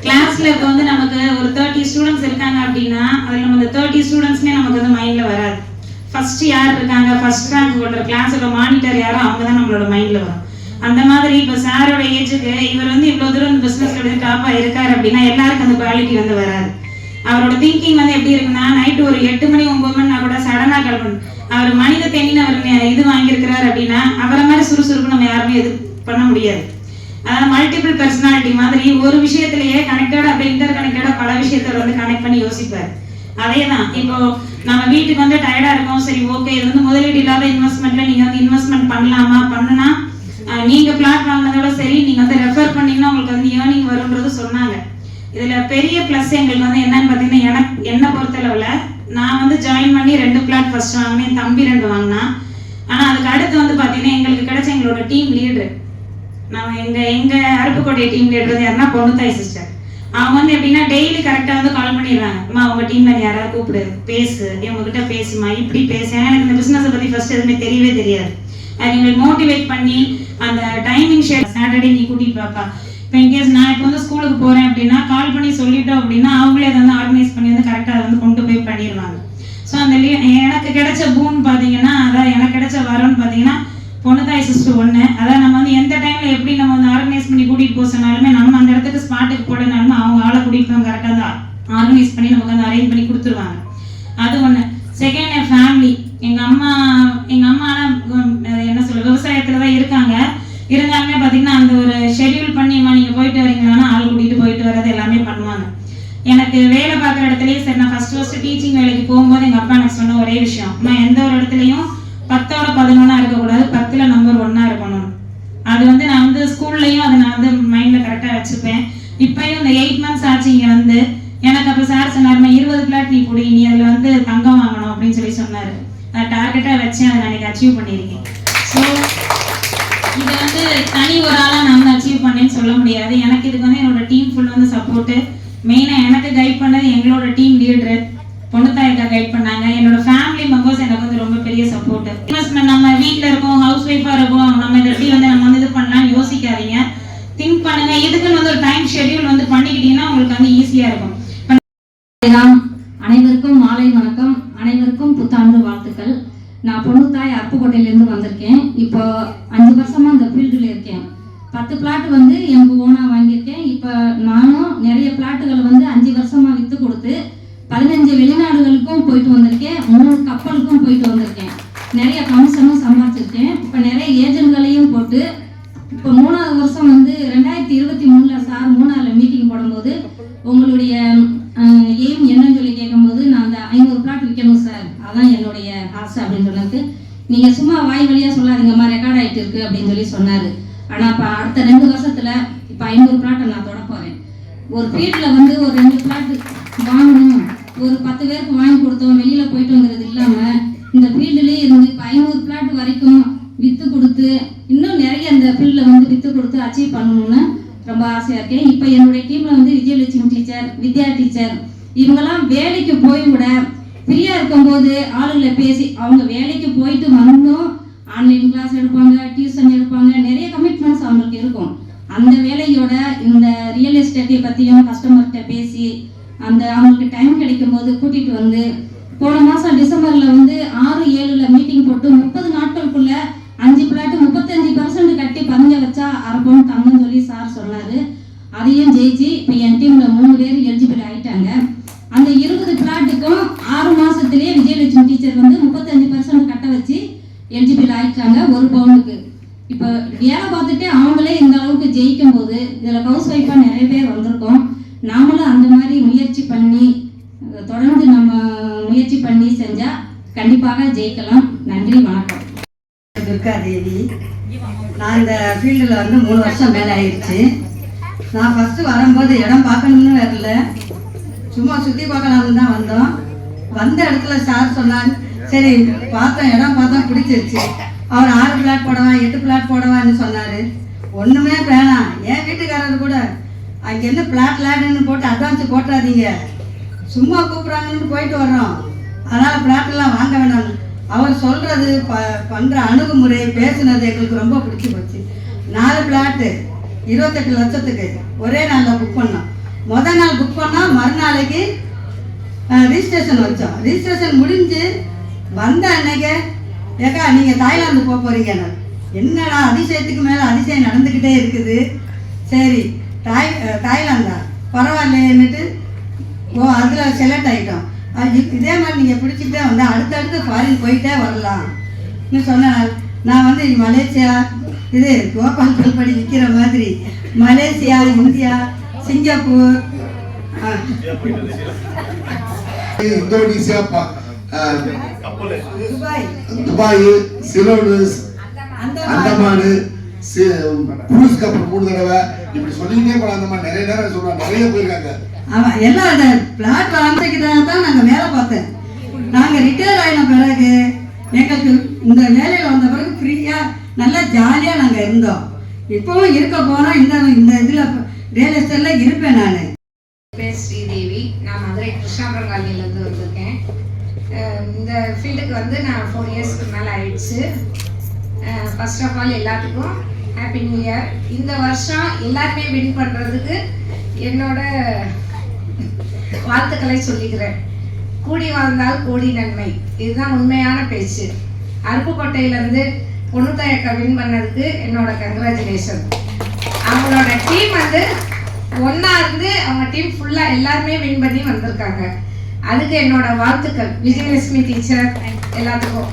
கிளாஸ்ல இப்போ நமக்கு ஒரு 30 ஸ்டூடெண்ட்ஸ் இருக்காங்க அப்படின்னா, அதில் நம்ம 30 ஸ்டூடெண்ட்ஸ்மே நமக்கு மைண்ட்ல வராது. ஃபர்ஸ்ட் யார் இருக்காங்க, ஃபர்ஸ்ட் ரேங்க் கொண்ட கிளாஸோட மானிட்டர் யாரோ அவங்க தான் நம்மளோட மைண்ட்ல வரும். அந்த மாதிரி இப்போ சாரோட ஏஜுக்கு இவர் இவ்வளோ தூரம் இந்த பிஸ்னஸ்ல டாப்பாக இருக்காரு அப்படின்னா எல்லாருக்கும் அந்த குவாலிட்டி வராது. அவரோட திங்கிங் எப்படி இருக்குன்னா, நைட்டு ஒரு 8 மணி 9 மணினா கூட சடனாக கால் பண்ணும். அவர் மனித தேனின்னு அவர் இது வாங்கியிருக்கிறாரு அப்படின்னா அவரை மாதிரி சுறுசுறுப்பு நம்ம யாருமே இது பண்ண முடியாது. அதாவது மல்டிபிள் பர்சனாலிட்டி மாதிரி ஒரு விஷயத்திலேயே கனெக்டடா அப்படியே இன்டர் கனெக்டடா பல விஷயத்தை கனெக்ட் பண்ணி யோசிப்பார். அதே தான் இப்போ நம்ம வீட்டுக்கு டயர்டா இருக்கோம், சரி ஓகே இது முதலீடு இல்லாத இன்வெஸ்ட்மெண்ட்ல நீங்க இன்வெஸ்ட்மெண்ட் பண்ணலாமா, பண்ணுனா நீங்க பிளாட் வாங்கினதோட சரி நீங்க ரெஃபர் பண்ணீங்கன்னா உங்களுக்கு ஏர்னிங் வரும்ன்றது சொன்னாங்க. இதுல பெரிய பிளஸ் எங்களுக்கு என்னன்னு பாத்தீங்கன்னா, என்னை பொறுத்தளவுல நான் ஜாயின் பண்ணி 2 பிளாட் ஃபர்ஸ்ட் வாங்கினேன், தம்பி 2 வாங்கினா. ஆனா அதுக்கு அடுத்து பாத்தீங்கன்னா எங்களுக்கு கிடைச்ச எங்களோட டீம் லீடர், நம்ம எங்க அருப்புக்கோட்டை டீம் லீடர் யாருன்னா பொண்ணுத்தாய் சிஸ்டர். அவங்க எப்படின்னா டெய்லி கரெக்டா கால் பண்ணிடுவாங்க, அம்மா உங்க டீம்ல யாராவது கூப்பிடு பேசு, இவங்க கிட்ட பேசுமா, இப்படி பேசு. ஏன்னா எனக்கு இந்த பிசினஸ் பத்தி ஃபர்ஸ்ட் எதுவுமே தெரியவே தெரியாது. அது எங்களுக்கு மோட்டிவேட் பண்ணி அந்த டைமிங் ஷேர், சாட்டர்டே நீ கூட்டிட்டு பாப்பா, இப்போ இன்கேஸ் நான் இப்போ வந்து ஸ்கூலுக்கு போகிறேன் அப்படின்னா கால் பண்ணி சொல்லிட்டோம் அப்படின்னா அவங்களே அதை வந்து ஆர்கனைஸ் பண்ணி வந்து கரெக்டாக அதை வந்து கொண்டு போய் பண்ணிடுவாங்க. ஸோ அந்த எனக்கு கிடைச்ச பூன் பார்த்தீங்கன்னா, அதாவது எனக்கு கிடைச்ச வரம்னு பார்த்தீங்கன்னா பொண்ணுத்தாய் சிஸ்டர் ஒன்று. அதாவது நம்ம வந்து எந்த டைமில் எப்படி நம்ம வந்து ஆர்கனைஸ் பண்ணி கூட்டிகிட்டு போக சொன்னாலுமே நம்ம அந்த இடத்துக்கு ஸ்பாட்டுக்கு போடனாலுமே அவங்க ஆளை கூட்டிகிட்டு போய் கரெக்டாக தான் ஆர்கனைஸ் பண்ணி நமக்கு வந்து அரேஞ்ச் பண்ணி கொடுத்துருவாங்க. அது ஒன்று. செகண்ட், என் ஃபேமிலி. எங்கள் அம்மா என்ன சொல்ல விவசாயத்தில் தான் இருக்காங்க. இருந்தாலுமே பார்த்தீங்கன்னா அந்த ஒரு ஷெட்யூல் பண்ணிம்மா நீங்கள் போயிட்டு வரீங்கன்னா ஆள் கூட்டிகிட்டு போயிட்டு வர்றது எல்லாமே பண்ணுவாங்க. எனக்கு வேலை பார்க்குற இடத்துலயே சரி, நான் ஃபர்ஸ்ட் டீச்சிங் வேலைக்கு போகும்போது எங்கள் அப்பா எனக்கு சொன்ன ஒரே விஷயம், நான் எந்த ஒரு இடத்துலையும் 10ஓட 11 இருக்கக்கூடாது, 10ல் நம்பர் 1 இருக்கணும். அது வந்து நான் வந்து ஸ்கூல்லையும் அதை நான் வந்து மைண்டில் கரெக்டாக வச்சுப்பேன். இப்போயும் இந்த 8 months ஆச்சு இங்கே வந்து. எனக்கு அப்போ சார் சொன்னார், 20 பிளாட் நீ குடி, நீ அதில் வந்து தங்கம் வாங்கணும் அப்படின்னு சொல்லி சொன்னார். அதை டார்கெட்டாக வச்சு அதை நான் அச்சீவ் பண்ணியிருக்கேன். ஸோ இதை வந்து தனி ஒரு ஆளாக நான் வந்து அச்சீவ் பண்ணேன்னு சொல்ல முடியாது. எனக்கு இதுக்கு வந்து என்னோட டீம் ஃபுல் வந்து சப்போர்ட்டு. மெயினாக எனக்கு கைட் பண்ணது எங்களோட டீம் லீடரு பொண்ணுத்தாய்க்கா கைட் பண்ணாங்க. என்னோட ஃபேமிலி மெம்பர்ஸ் எனக்கு வந்து ரொம்ப பெரிய சப்போர்ட்டு. இன்வெஸ்ட்மெண்ட் நம்ம வீட்டில் இருக்கோம், ஹவுஸ் ஒய்ஃபாக இருக்கோம், நம்ம இதை எப்படி வந்து நம்ம வந்து இது பண்ணலாம்னு யோசிக்காதீங்க. திங்க் பண்ணுங்க. இதுக்குன்னு வந்து ஒரு டைம் ஷெட்யூல் வந்து பண்ணிக்கிட்டீங்கன்னா உங்களுக்கு வந்து ஈஸியாக இருக்கும். அனைவருக்கும் மாலை வணக்கம். அனைவருக்கும் புத்தாண்டு வாழ்த்துக்கள். நான் பொண்ணுத்தாய் அருப்புக்கோட்டையிலேருந்து வந்திருக்கேன். இப்போ 5 வருஷமா இந்த ஃபீல்டில் இருக்கேன். 10 பிளாட் வந்து எனக்கு ஓனாக வாங்கியிருக்கேன். இப்போ நானும் நிறைய பிளாட்டுகளை வந்து 5 வருஷமா விற்று கொடுத்து 15 வெளிநாடுகளுக்கும் போயிட்டு வந்திருக்கேன். 3 கப்பலுக்கும் போயிட்டு வந்திருக்கேன். நிறைய கமிஷனும் சம்பாதிச்சிருக்கேன். இப்போ நிறைய ஏஜென்ட்களையும் போட்டு இப்போ 3வது வருஷம் வந்து 2023 சார் 3 மீட்டிங் போடும்போது உங்களுடைய எய்ம் என்னன்னு சொல்லி கேட்கும்போது நான் அந்த 500 பிளாட் விற்கணும் சார், அதான் என்னுடைய ஆசை அப்படின்னு சொன்னதுக்கு நீங்கள் சும்மா வாய் வழியாக சொல்லாதீங்கம்மா, ரெக்கார்ட் ஆகிட்டு இருக்கு அப்படின்னு சொல்லி சொன்னார். ஆனால் இப்போ அடுத்த 2 வருஷத்தில் இப்போ 500 பிளாட்டை நான் தொட போகிறேன். ஒரு ஃபீல்டில் வந்து ஒரு 2 பிளாட் வாங்கணும், ஒரு 10 பேருக்கு வாங்கி கொடுத்தோம் வெளியில் போயிட்டோங்கிறது இல்லாமல் இந்த ஃபீல்டுலேயே இருந்து இப்போ 500 பிளாட் வரைக்கும் விற்று கொடுத்து இன்னும் நிறைய இந்த ஃபீல்டில் வந்து விற்று கொடுத்து அச்சீவ் பண்ணணும்னு ரொம்ப ஆசையாக இருக்கேன். இப்போ என்னுடைய டீமில் வந்து விஜயலட்சுமி டீச்சர், வித்யா டீச்சர், இவங்கெல்லாம் வேலைக்கு போய் விட ஃப்ரீயாக இருக்கும்போது ஆளுங்களை பேசி அவங்க வேலைக்கு போயிட்டு வந்தும் ஆன்லைன் கிளாஸ் எடுப்பாங்க, டியூஷன் எடுப்பாங்க, நிறைய கமிட்மெண்ட்ஸ் அவங்களுக்கு இருக்கும். அந்த வேலையோட இந்த ரியல் எஸ்டேட்டை பற்றியும் கஸ்டமர்கிட்ட பேசி அந்த அவங்களுக்கு டைம் கிடைக்கும் போது கூட்டிகிட்டு வந்து போன மாதம் டிசம்பரில் வந்து 6-7 மீட்டிங் போட்டு 30 நாட்களுக்குள்ள 5 பிளாட்டு 35% கட்டி பதிஞ்ச வச்சா அரப்போன்னு தங்கன்னு சொல்லி சார் சொன்னார். அதையும் ஜெயிச்சு இப்போ என் டீமில் 3 பேர் எலிஜிபிள் ஆகிட்டாங்க. அந்த 20 பிளாட்டுக்கும் 6 மாதத்துலேயே விஜயலட்சுமி டீச்சர் வந்து 35% கட்ட வச்சு எலிஜிபிள் ஆகிட்டாங்க 1 பவுனுக்கு. இப்போ வேலை பார்த்துட்டு அவங்களே இந்த அளவுக்கு ஜெயிக்கும் போது இதில் ஹவுஸ் ஒய்ஃபாக நிறைய பேர் வந்திருக்கோம். நாமளும் அந்த மாதிரி முயற்சி பண்ணி தொடர்ந்து நம்ம முயற்சி பண்ணி செஞ்சால் கண்டிப்பாக ஜெயிக்கலாம். நன்றி, வணக்கம். துர்கா தேவி. நான் இந்த ஃபீல்டில் வந்து 3 வருஷம் மேலே ஆயிடுச்சு. நான் ஃபஸ்ட்டு வரும்போது இடம் பார்க்கணும்னு வரல, சும்மா சுற்றி பார்க்கலாம்னு தான் வந்தோம். வந்த இடத்துல சார் சொன்னாங்க, சரி பார்த்தோம், இடம் பார்த்தோம், பிடிச்சிருச்சு. அவர் 6 பிளாட் போடவா 8 பிளாட் போடவான்னு சொன்னார். ஒன்றுமே வேணாம், என் வீட்டுக்காரர் கூட அங்கே என்ன பிளாட் லேண்டுன்னு போட்டு அட்வான்ஸ் போட்டுறாதீங்க, சும்மா கூப்பிட்றாங்கன்னு போயிட்டு வர்றோம், அதனால் பிளாட்லாம் வாங்க வேணாம். அவர் சொல்கிறது பண்ணுற அணுகுமுறை பேசுனது எங்களுக்கு ரொம்ப பிடிச்சி போச்சு. 4 பிளாட்டு 28 லட்சத்துக்கு ஒரே நாளில் புக் பண்ணோம். முதல் நாள் புக் பண்ணோம், மறுநாளைக்கு ரிஜிஸ்ட்ரேஷன் வச்சோம். ரிஜிஸ்ட்ரேஷன் முடிஞ்சு வந்த அன்னைக்கு ஏக்கா நீங்கள் தாய்லாந்து போக போகிறீங்க. என்னடா அதிசயத்துக்கு மேலே அதிசயம் நடந்துக்கிட்டே இருக்குது. சரி தாய்லாந்தா பரவாயில்லைன்னுட்டு அதில் செலக்ட் ஆகிட்டோம். இதே மாதிரி நீங்கள் பிடிச்சிக்கிட்டே வந்தால் அடுத்தடுத்து ஃபாரின் போயிட்டே வரலாம்னு சொன்னால் நான் வந்து மலேசியா இது கோபால் கல்படி நிற்கிற மாதிரி Malaysia, India, Singapore, Indonesia, Dubai, Ceylon, Andaman, cruise கப்பல் 3 தடவை இப்படி சொல்லிக்கிட்டே போகலாம். அந்த மாதிரி நிறைய நேரம் சொல்றாங்க, நிறைய போயிருக்காங்க. ஆமாம், எல்லாம் பிளாட் வாங்கிக்கிட்டாங்க தான் நாங்கள் வேலை பார்த்தேன். நாங்கள் ரிட்டையர் ஆகின பிறகு எங்களுக்கு இந்த வேலையில் வந்த பிறகு ஃப்ரீயாக நல்லா ஜாலியாக நாங்கள் இருந்தோம். இப்போவும் இருக்க போகிறோம். இந்த இதில் ரியல் எஸ்டேட்டில் இருப்பேன். நான் பேர் ஸ்ரீதேவி. நான் மதுரை கிருஷ்ணாபுரம் காலனிலேருந்து வந்திருக்கேன். இந்த ஃபீல்டுக்கு வந்து நான் 4 இயர்ஸ்க்கு மேலே ஆயிடுச்சு. ஃபர்ஸ்ட் ஆஃப் ஆல் எல்லாத்துக்கும் ஹாப்பி நியூ இயர். இந்த வருஷம் எல்லாருமே வின் பண்ணுறதுக்கு என்னோட வாழ்த்துக்களை சொல்லிக்கிறேன். கூடி வாழ்ந்தால் கோடி நன்மை, இதுதான் உண்மையான பேச்சு. அருப்புக்கோட்டையிலேருந்து பொண்ணுத்தாய் அக்கா வின் பண்ணதுக்கு என்னோட கங்க்ராச்சுலேஷன். அவங்களோட டீம் வந்து ஒன்றா இருந்து அவங்க டீம் ஃபுல்லாக எல்லாருமே வின் பண்ணி வந்திருக்காங்க. அதுக்கு என்னோட வாழ்த்துக்கள் விஜயலட்சுமி டீச்சர் எல்லாத்துக்கும்.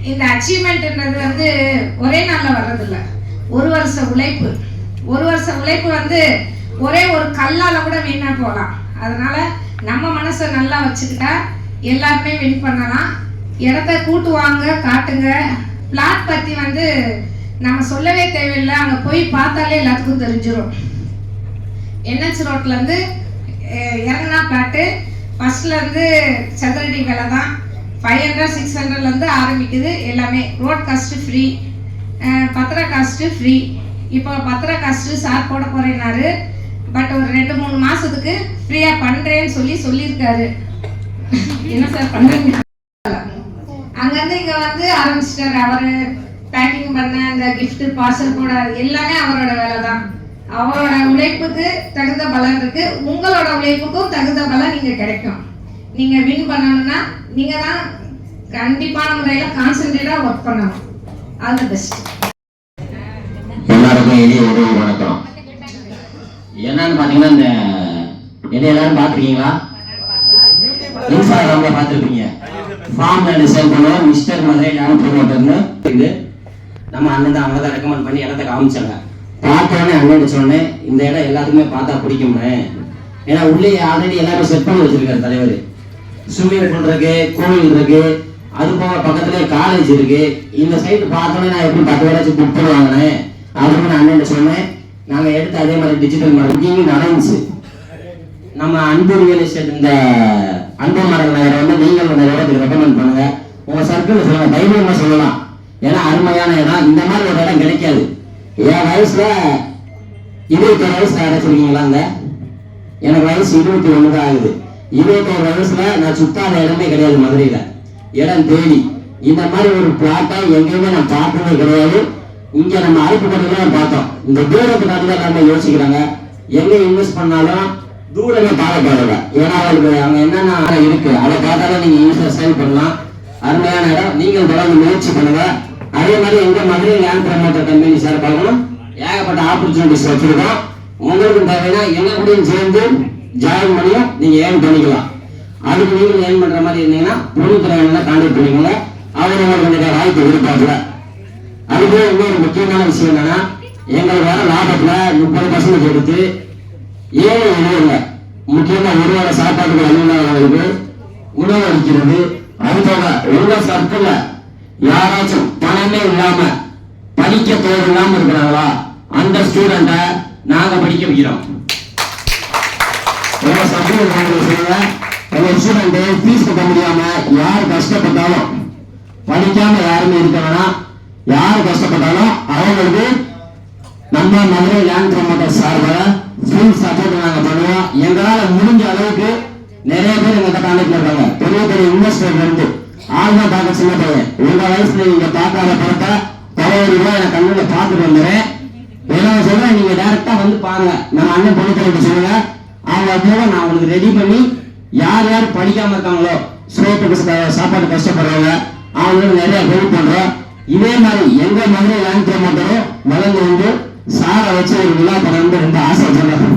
இந்த அச்சீவ்மெண்ட்ன்றது வந்து ஒரே நாளில் வர்றதில்ல, ஒரு வருஷ உழைப்பு. ஒரு வருஷ உழைப்பு வந்து ஒரே ஒரு கல்லால் கூட வீணாக போகலாம். அதனால நம்ம மனசை நல்லா வச்சுக்கிட்டா எல்லாருமே வின் பண்ணலாம். இடத்த கூட்டுவாங்க, காட்டுங்க. பிளாட் பற்றி வந்து நம்ம சொல்லவே தேவையில்லை, அங்கே போய் பார்த்தாலே எல்லாத்துக்கும் தெரிஞ்சிடும். என்ஹெச் ரோட்லேருந்து இறங்கினா பிளாட்டு ஃபஸ்ட்லேருந்து சதுரடி விலை தான் 500 600லேருந்து ஆரம்பிக்குது. எல்லாமே ரோட் காஸ்ட்டு ஃப்ரீ, பத்திர காஸ்ட்டு ஃப்ரீ. இப்போ பத்திர காஸ்ட்டு சார் போட போகிறேன்னாரு, பட் ஒரு 2-3 மாதத்துக்கு ஃப்ரீயாக பண்ணுறேன்னு சொல்லியிருக்காரு. என்ன சார் பண்ணுறீங்க? அங்கேருந்து இங்கே வந்து ஆரம்பிச்சிட்டாரு அவர். பேக்கிங் பண்ண, அந்த கிஃப்ட் பார்சல் போட எல்லாமே அவரோட வேலை தான். அவரோட உழைப்புக்கு தகுந்த பலன் இருக்கு. உங்களோட உழைப்புக்கும் தகுந்த பலன் நீங்க கிடைக்கும். நீங்க வின் பண்ணணும்னா நீங்க தான் கண்டிப்பான முறையில் கான்சென்ட்ரேட்டா ஒர்க் பண்ணணும். All the best. எல்லாருக்கும் இனிய உறவு வணக்கம். என்னன்னு பாத்தீங்கன்னா, இந்த என்ன எல்லாரும் பாத்துருக்கீங்களா? இன்ஸ்டாகிராம்ல பாத்துருப்பீங்க. ஃபார்ம்ல டிசைன் பண்ணுவோம் மிஸ்டர் மதுரை லேண்ட் ப்ரொமோட்டர்னு இது நம்ம அண்ணன் தான், அவங்க தான் ரெக்கமெண்ட் பண்ணி இடத்த காமிச்சாங்க. பார்த்தோன்னே அண்ணன் சொன்னேன், இந்த இடம் எல்லாத்துக்குமே பார்த்தா பிடிக்கும்னு. ஏன்னா உள்ளே ஆல்ரெடி எல்லாரும் செட் பண்ணி வச்சிருக்காரு தலைவர். ஸ்விம்மிங் பூல் இருக்கு, கோவில் இருக்கு, அது போக பக்கத்துலேயே காலேஜ் இருக்கு. இந்த சைட்டு பார்த்தோன்னே நான் எப்படி 10 பேராச்சும் புக் பண்ணுவாங்கன்னு அப்படின்னு நான் அண்ணன் சொன்னேன். நாங்கள் எடுத்து அதே மாதிரி டிஜிட்டல் மார்க்கெட்டிங் நடந்துச்சு. நம்ம அன்பு ரியல் எஸ்டேட் இந்த அன்பு மரங்கள் நகரை வந்து நீங்கள் அந்த இடத்துக்கு ரெக்கமெண்ட் பண்ணுங்க. உங்க சர்க்கிள் சொல்லுங்க, தைரியமா சொல்லலாம். ஏன்னா அருமையான இடம், இந்த மாதிரி ஒரு இடம் கிடைக்காது. என் வயசுல 21 வயசுல அடைச்சிருக்கீங்களாங்க. எனக்கு வயசு 21 தான் ஆகுது. 21 வயசுல நான் சுத்தாத இடமே கிடையாது மதுரையில. இடம் தேடி இந்த மாதிரி ஒரு பிளாட்டை எங்கேயுமே நான் பார்த்ததே கிடையாது. இங்க நம்ம அருப்புக்கோட்டையில பார்த்தோம். இந்த தூரத்துக்காக எல்லாமே யோசிக்கிறாங்க. எங்க இன்வெஸ்ட் பண்ணாலும் தூரமே பார்க்கப்படுறல. ஏன்னா அவருக்கு அங்க என்னென்ன இருக்கு அதை பார்த்தாலும் நீங்க ஈஸியா சேவ் பண்ணலாம். அருமையான இடம், நீங்கள் தொடர்ந்து முயற்சி பண்ணுங்க. அதே மாதிரி எங்க Madurai land promoter company sir பார்க்கணும், ஏகப்பட்ட ஆப்பர்ச்சுனிட்டிஸ் வச்சிருக்கோம். உங்களுக்கு தேவைன்னா எங்க கூடயும் சேர்ந்து ஜாயின் பண்ணியும் நீங்க ஏர்ன் பண்ணிக்கலாம். அதுக்கு நீங்கள் ஏர்ன் பண்ற மாதிரி இருந்தீங்கன்னா பொருட்களை கான்டாக்ட் பண்ணிக்கோங்க. அவர் உங்களுக்கு வாய்ப்பு கொடுப்பாங்க. அதுக்கு இன்னொரு முக்கியமான விஷயம் என்னன்னா, எங்களுக்கு வர லாபத்துல 30% எடுத்து ஏழை எளியவங்க, முக்கியமா ஒரு வார சாப்பாட்டுக்கு அலுவலர்களுக்கு உணவு அளிக்கிறது. அது போக உங்க சர்க்கிள்ல யாராச்சும் பணமே இல்லாம படிக்க தேவை இல்லாம இருக்கிறாங்களா, அந்த ஸ்டூடெண்ட நாங்க படிக்க வைக்கிறோம். உங்க சர்க்கிள் சொல்லுங்க, உங்க ஸ்டூடெண்ட் ஃபீஸ் கட்ட முடியாம யார் கஷ்டப்பட்டாலும், படிக்காம யாருமே இருக்க வேணாம். யார் கஷ்டப்பட்டாலும் அவங்களுக்கு நம்ம மதுரை லேண்ட் ப்ரமோட்டர் சார்பில் ஃபுல் சப்போர்ட் நாங்கள் பண்ணுவோம். எங்களால் முடிஞ்ச அளவுக்கு நிறைய பேர் எங்கிட்ட கான்டாக்ட்ல இருக்காங்க. பெரிய பெரிய இன்வெஸ்டர் இருந்து ஆழ்வா பார்க்க சின்ன பையன், உங்க வயசுல நீங்க பார்க்காத படத்தை 10 ரூபாய் எனக்கு கண்ணுல பார்த்துட்டு வந்துடுறேன். ஏன்னா சொல்றேன், நீங்க டைரக்டா வந்து பாருங்க. நம்ம அண்ணன் பொண்ணு சொல்லுங்க, அவங்க மூலம் நான் உங்களுக்கு ரெடி பண்ணி யார் யார் படிக்காம இருக்காங்களோ, சோப்புக்கு சாப்பாடு கஷ்டப்படுறவங்க அவங்களுக்கு நிறைய ஹெல்ப் பண்றோம். இதே மாதிரி எங்க மதுரை லேண்ட் ப்ரமோட்டரும் வளர்ந்து வந்து சாரை வச்சு ஒரு விழா பண்ண ரொம்ப ஆசை சொல்றாங்க.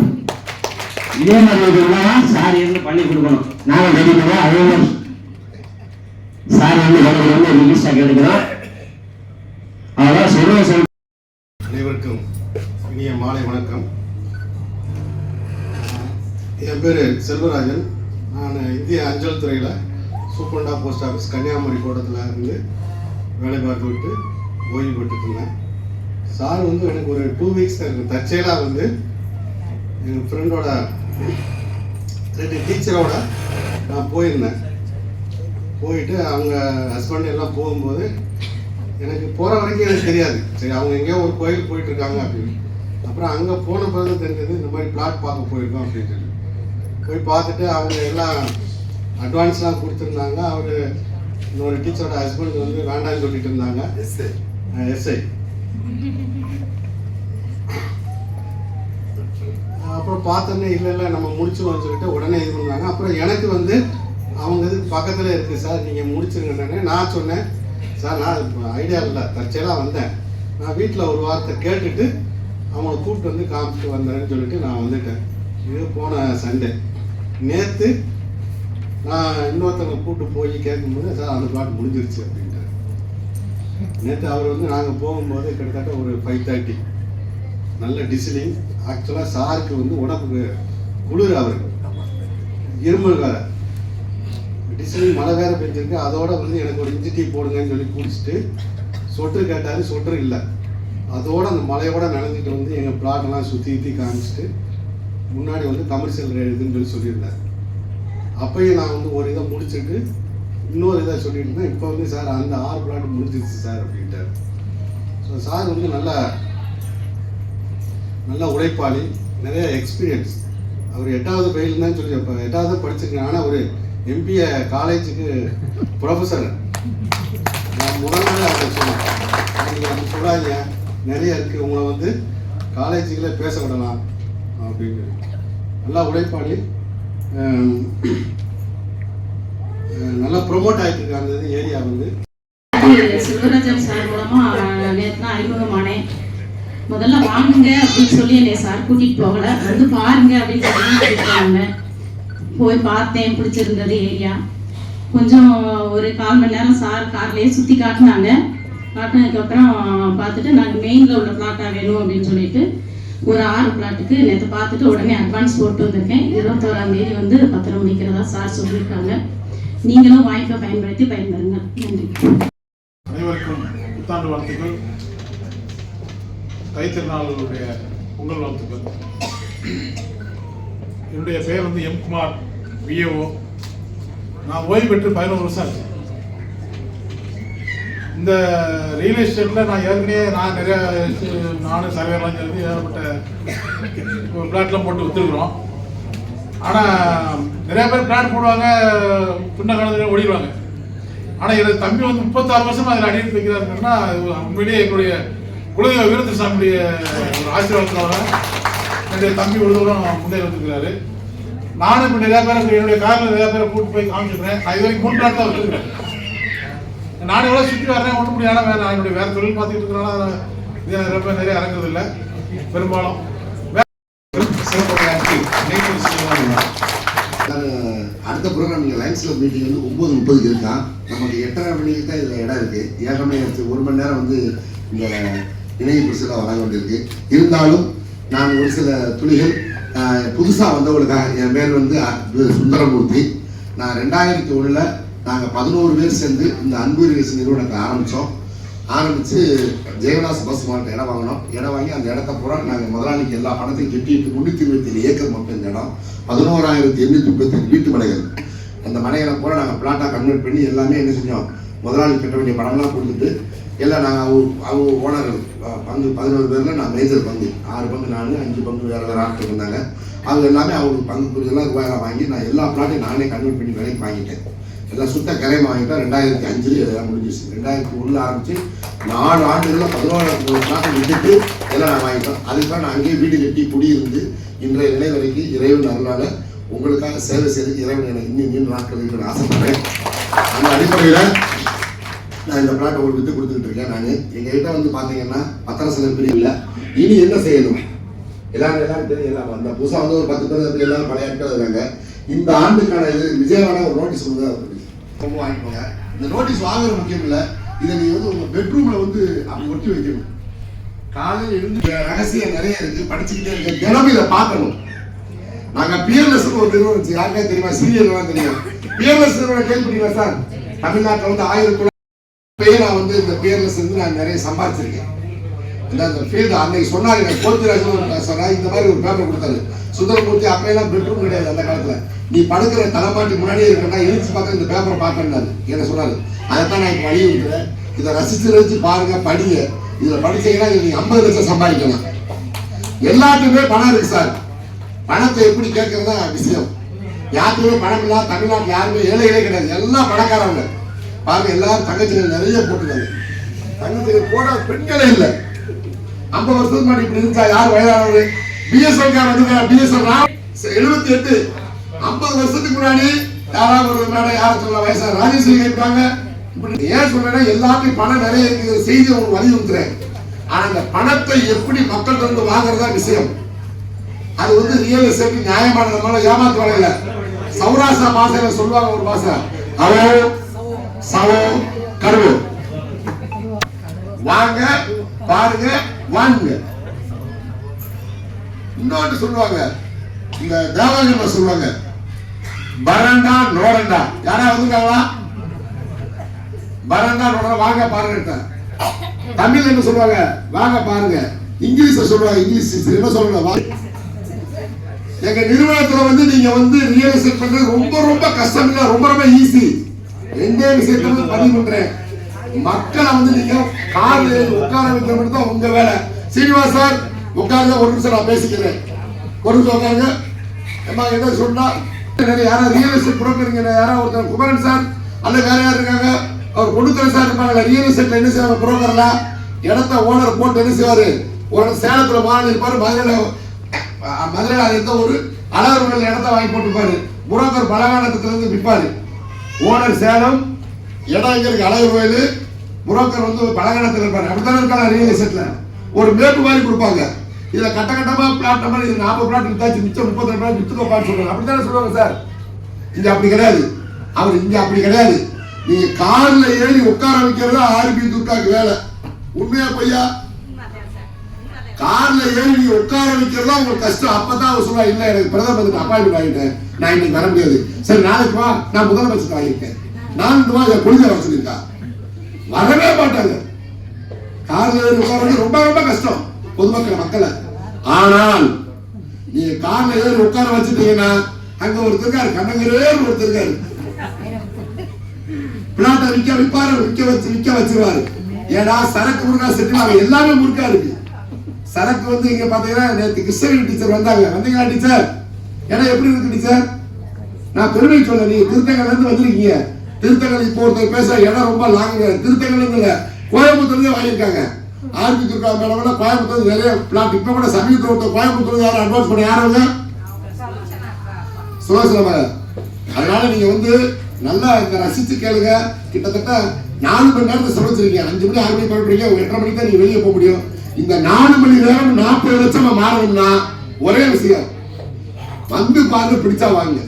இதே மாதிரி ஒரு விழாவா சார் இருந்து பண்ணி கொடுக்கணும். நாங்க ரெடி பண்ணுவோம். அதே மாதிரி சார் வந்து ரிலீஸா கேட்டுக்கிறோம். அதான் சொல்லுவேன். அனைவருக்கும் இனிய மாலை வணக்கம். என் பேர் செல்வராஜன். நான் இந்திய அஞ்சல் துறையில் சூப்பரண்டா போஸ்ட் ஆஃபீஸ் கன்னியாகுமரி கோட்டத்தில் இருந்து வேலை பார்த்து விட்டு ஓய்வு பெற்றுட்டு இருந்தேன். சார் வந்து எனக்கு ஒரு 2 வீக்ஸ் தான் இருக்குது. தற்செயலாக வந்து எங்கள் ஃப்ரெண்டோட 2 டீச்சரோட நான் போயிருந்தேன். போயிட்டு அவங்க ஹஸ்பண்ட் எல்லாம் போகும்போது எனக்கு போகிற வரைக்கும் எனக்கு தெரியாது. சரி, அவங்க எங்கேயோ ஒரு கோயில் போயிட்டுருக்காங்க அப்படின்னு. அப்புறம் அங்கே போன பிறகு தெரிஞ்சது இந்த மாதிரி பிளாட் பார்க்க போயிருக்கோம் அப்படின்னு சொல்லி போய் பார்த்துட்டு அவங்க எல்லாம் அட்வான்ஸ்லாம் கொடுத்துருந்தாங்க. அவர் இன்னொரு டீச்சரோட ஹஸ்பண்ட் வந்து வேண்டாம்னு சொல்லிட்டு இருந்தாங்க. எஸ்ஐ அப்புறம் பார்த்தோன்னே இல்லை நம்ம முடிச்சிடுவோம்னு சொல்லிட்டு உடனே இது பண்ணாங்க. அப்புறம் எனக்கு வந்து அவங்க இதுக்கு பக்கத்தில் இருக்குது சார், நீங்கள் முடிச்சிருங்கன்னு நான் சொன்னேன். சார் நான் ஐடியா இல்லை, தற்செயலாக வந்தேன். நான் வீட்டில் ஒரு வார்த்தை கேட்டுட்டு அவங்கள கூப்பிட்டு வந்து காமிச்சிட்டு வந்தேன்னு சொல்லிட்டு நான் வந்துட்டேன். இது போன சண்டே. நேற்று நான் இன்னொருத்தவங்க கூப்பிட்டு போய் கேட்கும்போது சார் அந்த பிளாட் முடிஞ்சிருச்சு அப்படின்ட்டார். நேற்று அவர் வந்து நாங்கள் போகும்போது கிட்டத்தட்ட ஒரு 5:30 நல்ல டிசிலிங். ஆக்சுவலாக சாருக்கு வந்து உடம்புக்கு குளிர், அவருக்கு இருமல் வேறு, டிசிலிங் மழை வேறு பெஞ்சிருக்கு. அதோட வந்து எனக்கு ஒரு இஞ்சி டீ போடுங்கன்னு சொல்லி குடிச்சிட்டு சொட்டு கேட்டார், சொட்டு இல்லை. அதோட அந்த மலையோட நனைஞ்சிட்டு வந்து எங்கள் பிளாட்டெல்லாம் சுற்றி காமிச்சிட்டு முன்னாடி வந்து கமர்ஷியல் இதுன்னு சொல்லி சொல்லியிருந்தார். அப்பயும் நான் வந்து ஒரு இதை முடிச்சுட்டு இன்னொரு இதை சொல்லிட்டு இருந்தேன். இப்போ வந்து சார் அந்த 6 பிளாட் முடிஞ்சிருச்சு சார் அப்படின்ட்டார். ஸோ சார் வந்து நல்ல உழைப்பாளி, நிறைய எக்ஸ்பீரியன்ஸ். அவர் 8வது ஃபெயில் தான் சொல்லி, இப்போ 8வது படிச்சிருக்கேன். ஆனால் ஒரு எம்பிஏ காலேஜுக்கு ப்ரொஃபஸர். நான் முதல் நாள் அதை சொன்னேன், நீங்கள் அப்படி சொல்லாதீங்க, நிறைய இருக்குது, உங்களை வந்து காலேஜுக்குள்ளே பேச விடலாம் அப்படின்னு. நல்லா உழைப்பாளி, நல்லா ப்ரொமோட் ஆகிட்டு இருக்கு அந்த ஏரியா வந்து. செல்வராஜன் சார் மூலமா நேற்று தான் அறிமுகமானேன். முதல்ல வாங்குங்க அப்படின்னு சொல்லி என்னை சார் கூட்டிட்டு போகல, வந்து பாருங்க அப்படின்னு சொல்லி கூட்டிட்டு போய் பார்த்தேன். பிடிச்சிருந்தது ஏரியா. கொஞ்சம் ஒரு 1/4 மணி நேரம் சார் கார்லேயே சுற்றி காட்டினாங்க. காட்டினதுக்கப்புறம் பார்த்துட்டு நாங்கள் மெயினில் உள்ள பிளாட்டாக வேணும் அப்படின்னு சொல்லிட்டு ஒரு 6 பிளாட்டுக்கு நேற்று பார்த்துட்டு உடனே அட்வான்ஸ் போட்டு வந்திருக்கேன். 21ஆம் தேதி வந்து பத்திரம் முடிக்கிறதா சார் சொல்லியிருக்காங்க. நீங்களும் வாய்ப்பை பயன்படுத்தி பயன்பெறுங்க. நன்றி. அனைவருக்கும் புத்தாண்டு வாழ்த்துக்கள், தைத்திருநாளுடைய பொங்கல் வாழ்த்துக்கள். என்னுடைய பெயர் வந்து எம் குமார், விஏஓ. நான் ஓய்வு பெற்று 11 வருஷம் ஆச்சு. இந்த ரியல் எஸ்டேட்டில் நான் ஏற்கனவே நிறைய நானும் சர்வேலாம் சேர்ந்து ஏகப்பட்ட பிளாட்லாம் போட்டு விற்றுருக்குறோம். ஆனால் நிறையா பேர் பிளாட் போடுவாங்க, பின்ன காலத்தில் ஓடிடுவாங்க. ஆனால் எனது தம்பி வந்து 36 வருஷமாக அதில் அடிட்டு வைக்கிறாருன்னா உண்மையிலேயே எங்களுடைய குலதெய்வ வீரத்திருசாமியுடைய ஒரு ஆசீர்வாதத்தோட என்னுடைய தம்பி ஒரு தூரம் முன்னே வந்துருக்கிறாரு. நானும் இப்போ நிறையா பேரை என்னுடைய காரில் நிறையா பேரை கூப்பிட்டு போய் காமிச்சிருக்கிறேன். நான் இது வரைக்கும் 3 பிளாட் தான் வச்சுருக்கிறேன். நான் எவ்வளோ சுற்றி வரேன் ஒன்றும் முடியாத வேறு நான் என்னுடைய வேறு தொழில் பார்த்துக்கிட்டு இருக்கிறனால இது ரொம்ப நிறைய இறங்குறது இல்லை. பெரும்பாலும் அடுத்த ப்ரோக்ராம் நீங்கள் லைன்ஸ் கிளப் மீட்டிங் வந்து 9:30 இருக்கான். நமக்கு 8:30 மணிக்கு தான் இதில் இடம் இருக்குது. 7 மணி ஆச்சு. 1 மணி நேரம் வந்து இந்த இணைய பரிசில் வழங்க வேண்டியிருக்கு. இருந்தாலும் நான் ஒரு சில துளிகள் புதுசாக வந்தவங்களுக்காக. என் பேர் வந்து சுந்தரமூர்த்தி. நான் 2001 நாங்கள் 11 பேர் சேர்ந்து இந்த அன்பு ரிலேஷன் நிறுவனத்தை ஆரம்பித்து ஜெயவிலாஸ் பஸ் மார்க்கெட் இடம் வாங்கினோம். இடம் வாங்கி அந்த இடத்த பூரா நாங்கள் முதலாளிக்கு எல்லா பணத்தையும் கட்டிட்டு 327 ஏக்கர் மட்டும் இந்த இடம் 11,835 வீட்டு மனைகள். அந்த மனைகளை பூரா நாங்கள் பிளாட்டாக கன்வெர்ட் பண்ணி எல்லாமே என்ன செஞ்சோம், முதலாளி கட்ட வேண்டிய பணம்லாம் கொடுத்துட்டு எல்லாம் நாங்கள் அவங்க ஓனர்கள் பங்கு 11 பேரில் நான் மேஜர் பங்கு 6 பங்கு நான் 5 பங்கு வேறு ஆட்கள் இருந்தாங்க. அவங்க எல்லாமே அவங்களுக்கு பங்கு புரிதெல்லாம் ரூபாயெல்லாம் வாங்கி நான் எல்லா பிளாட்டையும் நானே கன்வெர்ட் பண்ணி விலைக்கு வாங்கிட்டேன். எல்லாம் சுத்த கரையமாக வாங்கிட்டேன். 2005 இதெல்லாம் முடிஞ்சிச்சு. 2001 ஆரம்பித்து 4 ஆண்டுகளில் 14 பிளாட்டை விட்டுட்டு எல்லாம் நான் வாங்கிட்டோம். அதுக்காக நான் அங்கேயே வீடு கட்டி குடியிருந்து இன்றைய நிலை வரைக்கும் இறைவன் அருளால் உங்களுக்காக சேவை செய்து இறைவன் எனக்கு இன்னும் நீண்ட நாட்கள் இருக்குன்னு ஆசைப்படுறேன். அந்த அடிப்படையில் நான் இந்த பிளாட்டை ஒரு வித்து கொடுத்துக்கிட்டு இருக்கேன். நான் எங்ககிட்ட வந்து பார்த்தீங்கன்னா பத்திர செலவு பிரிவு இல்லை. இனி என்ன செய்யணும் எல்லாரும் தெரியும். எல்லாம் அந்த புதுசாக வந்து ஒரு 10 பேர் எல்லாரும் பழைய ஆட்கள் இருக்காங்க. இந்த ஆண்டுக்கான இது விஜயவாடா ஒரு நோட்டீஸ் வந்து ரொம்ப வாங்கிக்கோங்க. இந்த நோட்டீஸ் வாங்குறது முக்கியம் இல்லை, இதை நீங்கள் வந்து உங்கள் பெட்ரூமில் வந்து அப்படி ஒட்டி வைக்கணும். காலையில் இருந்து ரகசியம் நிறைய இருக்குது, படிச்சுக்கிட்டே இருக்கு. தினமும் இதை பார்க்கணும். நாங்கள் பியர்லெஸ் ஒரு நிறுவனம் வச்சு யாருக்கா தெரியுமா, சீனியர்லாம் தெரியும். பியர்லெஸ் நிறுவனம் கேள்விப்பட்டீங்களா சார்? தமிழ்நாட்டில் வந்து 1000 பேர் நான் வந்து இந்த பியர்லெஸ் வந்து நான் நிறைய சம்பாதிச்சிருக்கேன். இந்த ஃபீல்டு அன்னைக்கு சொன்னாங்க, கோத்திராஜ் சொன்னாங்க, இந்த மாதிரி ஒரு பேப்பர் கொடுத்தாரு சுந்தரமூர்த்தி. அப்பையெல்லாம் பெட்ரூம் கிடையாது அந்த காலத்தில். நீ படுக்கிற தலைமாட்டி முன்னாடியே இருக்கா, எழுச்சி பார்க்க இந்த பேப்பரை பார்க்கணுன்னாரு என்ன சொன்னாரு. அதைத்தான் நான் இப்போ வலியுறுத்துறேன். இதை ரசிச்சு பாருங்க, படிங்க. இதில் படிச்சீங்கன்னா நீங்கள் 50 லட்சம் சம்பாதிக்கலாம். எல்லாத்துக்குமே பணம் இருக்கு சார். பணத்தை எப்படி கேட்கறதா விஷயம். யாருக்குமே பணம் இல்லாத தமிழ்நாட்டில் யாருமே ஏழைகளே கிடையாது, எல்லாம் பணக்காரங்க. பாருங்க எல்லாரும் தங்கச்சிகள் நிறைய போட்டுருக்காங்க. தங்கச்சிகள் போட பெண்களே இல்லை. 50 வருஷத்துக்கு முன்னாடி இப்படி இருக்கா? யார் வயதானவர்? பிஎஸ்எல் கார் வந்து பிஎஸ்எல் 78 50 வருஷத்துக்கு முன்னாடி யாராவது ஒரு மேடம் யாரை சொல்ல வயசான ராஜேஸ்வரி இருக்காங்க. இப்படி ஏன் சொல்றேன்னா எல்லாத்தையும் பணம் நிறைய இருக்கிற செய்தி உங்களுக்கு வலியுறுத்துறேன். ஆனா இந்த பணத்தை எப்படி மக்கள் வந்து வாங்குறதா விஷயம். அது வந்து ரியல் எஸ்டேட் நியாயமான நம்மளால ஏமாத்து வரையில. சௌராஷ்டிரா பாஷையில சொல்லுவாங்க ஒரு பாஷை, அவோ சவோ கருவு, வாங்க பாருங்க வாங்குங்க. இன்னொன்று சொல்லுவாங்க, இந்த தேவாங்க சொல்லுவாங்க பரண்டா நோரண்டா. யாராவது வந்துருக்காங்களா? பரண்டா நோரண்டா வாங்க பாருங்க. தமிழ் என்ன சொல்லுவாங்க? வாங்க பாருங்க. இங்கிலீஷ்ல சொல்லுவாங்க, இங்கிலீஷ் என்ன சொல்லுவாங்க? எங்க நிறுவனத்துல வந்து நீங்க வந்து ரியல் எஸ்டேட் பண்றது ரொம்ப ரொம்ப கஷ்டம் இல்ல, ரொம்ப ரொம்ப ஈஸி. எந்த விஷயத்துல பதிவு பண்றேன், மக்களை வந்து நீங்க கார்ல உட்கார வைக்கிறது தான் உங்க வேலை. சீனிவாஸ் சார் உட்காருங்க, ஒரு நிமிஷம் நான் பேசிக்கிறேன். ஒரு நிமிஷம் உட்காருங்க. அம்மா என்ன சொன்னா, யாராவது ரியல் எஸ்டேட் புரோக்கருங்க, யாராவது ஒருத்தர் குமரன் சார் அல்ல வேற யார் இருக்காங்க, அவர் கொடுத்துற சார் இருப்பாங்க. ரியல் எஸ்டேட்ல என்ன செய்வாங்க? புரோக்கர்ல இடத்த ஓனர் போட்டு என்ன செய்வாரு? ஒரு சேலத்துல மாநில இருப்பாரு, மதுரையில அது இருந்த ஒரு அழகர் இடத்த வாங்கி போட்டுப்பாரு. புரோக்கர் பலகானத்துல இருந்து விற்பாரு. ஓனர் சேலம், இடம் எங்க இருக்கு? அழகர் கோயில். புரோக்கர் வந்து பலகானத்துல இருப்பாரு. அப்படித்தானே இருக்காங்க ரியல் எஸ்டேட்ல. ஒரு மேப்பு மாதிரி கொடுப்பாங்க. இதுல கட்ட கட்டமா பிளாட் நம்பர், இது 40 பிளாட் வித்தாச்சு, மிச்சம் 32 பிளாட் வித்துக்கோ பாட்டு சொல்றாங்க. அப்படித்தானே சொல்லுவாங்க சார். இங்க அப்படி கிடையாது. அவர் இங்க அப்படி கிடையாது. நீங்க கார்ல ஏறி உட்கார வைக்கிறது ஆர்பி துர்காக்கு வேலை. உண்மையா பொய்யா? கார்ல ஏறி நீங்க உட்கார வைக்கிறதா உங்களுக்கு கஷ்டம். அப்பதான் அவர் சொல்லுவா, இல்ல எனக்கு பிரதமருக்கு அப்பாயின்மெண்ட் ஆகிட்டேன், நான் இன்னைக்கு வர முடியாது. சரி நாளைக்கு வா, நான் முதலமைச்சர் ஆகிட்டேன், நான் கொள்கை வர சொல்லியிருக்கா. வரவே மாட்டாங்க. கார்ல ஏறி உட்கார ரொம்ப ரொம்ப கஷ்டம் பொதுமக்கள் மக்களை. ஆனால் நீங்க கார்ல ஏறி உட்கார வச்சுட்டீங்கன்னா அங்க ஒருத்தர் இருக்காரு, கண்ணங்கரே ஒருத்தர் இருக்காரு, பிளாட்டை விற்க வச்சிருவாரு. ஏன்னா சரக்கு முருகா செட்டில் எல்லாமே முறுக்கா இருக்கு. சரக்கு வந்து இங்க பாத்தீங்கன்னா நேற்று கிருஷ்ணகிரி டீச்சர் வந்தீங்களா டீச்சர்? ஏன்னா எப்படி இருக்கு டீச்சர்? நான் பெருமை சொல்ல, நீங்க திருத்தங்கல்ல இருந்து வந்திருக்கீங்க. திருத்தங்கல் இப்போ ஒருத்தர் பேச இடம் ரொம்ப லாங்குங்க. திருத்தங்கல் இல்ல, கோயம்புத்தூர்ல வாங்கியிருக்காங்க. ஆர்பி துர்கா மேடம் கோயம்புத்தூர் நிறைய பிளாட். இப்ப கூட சமீபத்தில் கோயம்புத்தூர் யாரும் அட்வான்ஸ் பண்ண யாரும் சுலோசன. அதனால நீங்க வந்து நல்லா இந்த ரசிச்சு கேளுங்க. கிட்டத்தட்ட 4 மணி நேரத்தை சமைச்சிருக்கீங்க. 5 மணி 6 மணி பண்றீங்க, 8:30 மணிக்கு தான் நீங்க வெளியே போக முடியும். இந்த 4 மணி நேரம் 40 லட்சமா மாறணும்னா ஒரே விஷயம், வந்து பாருங்க, பிடிச்சா வாங்க.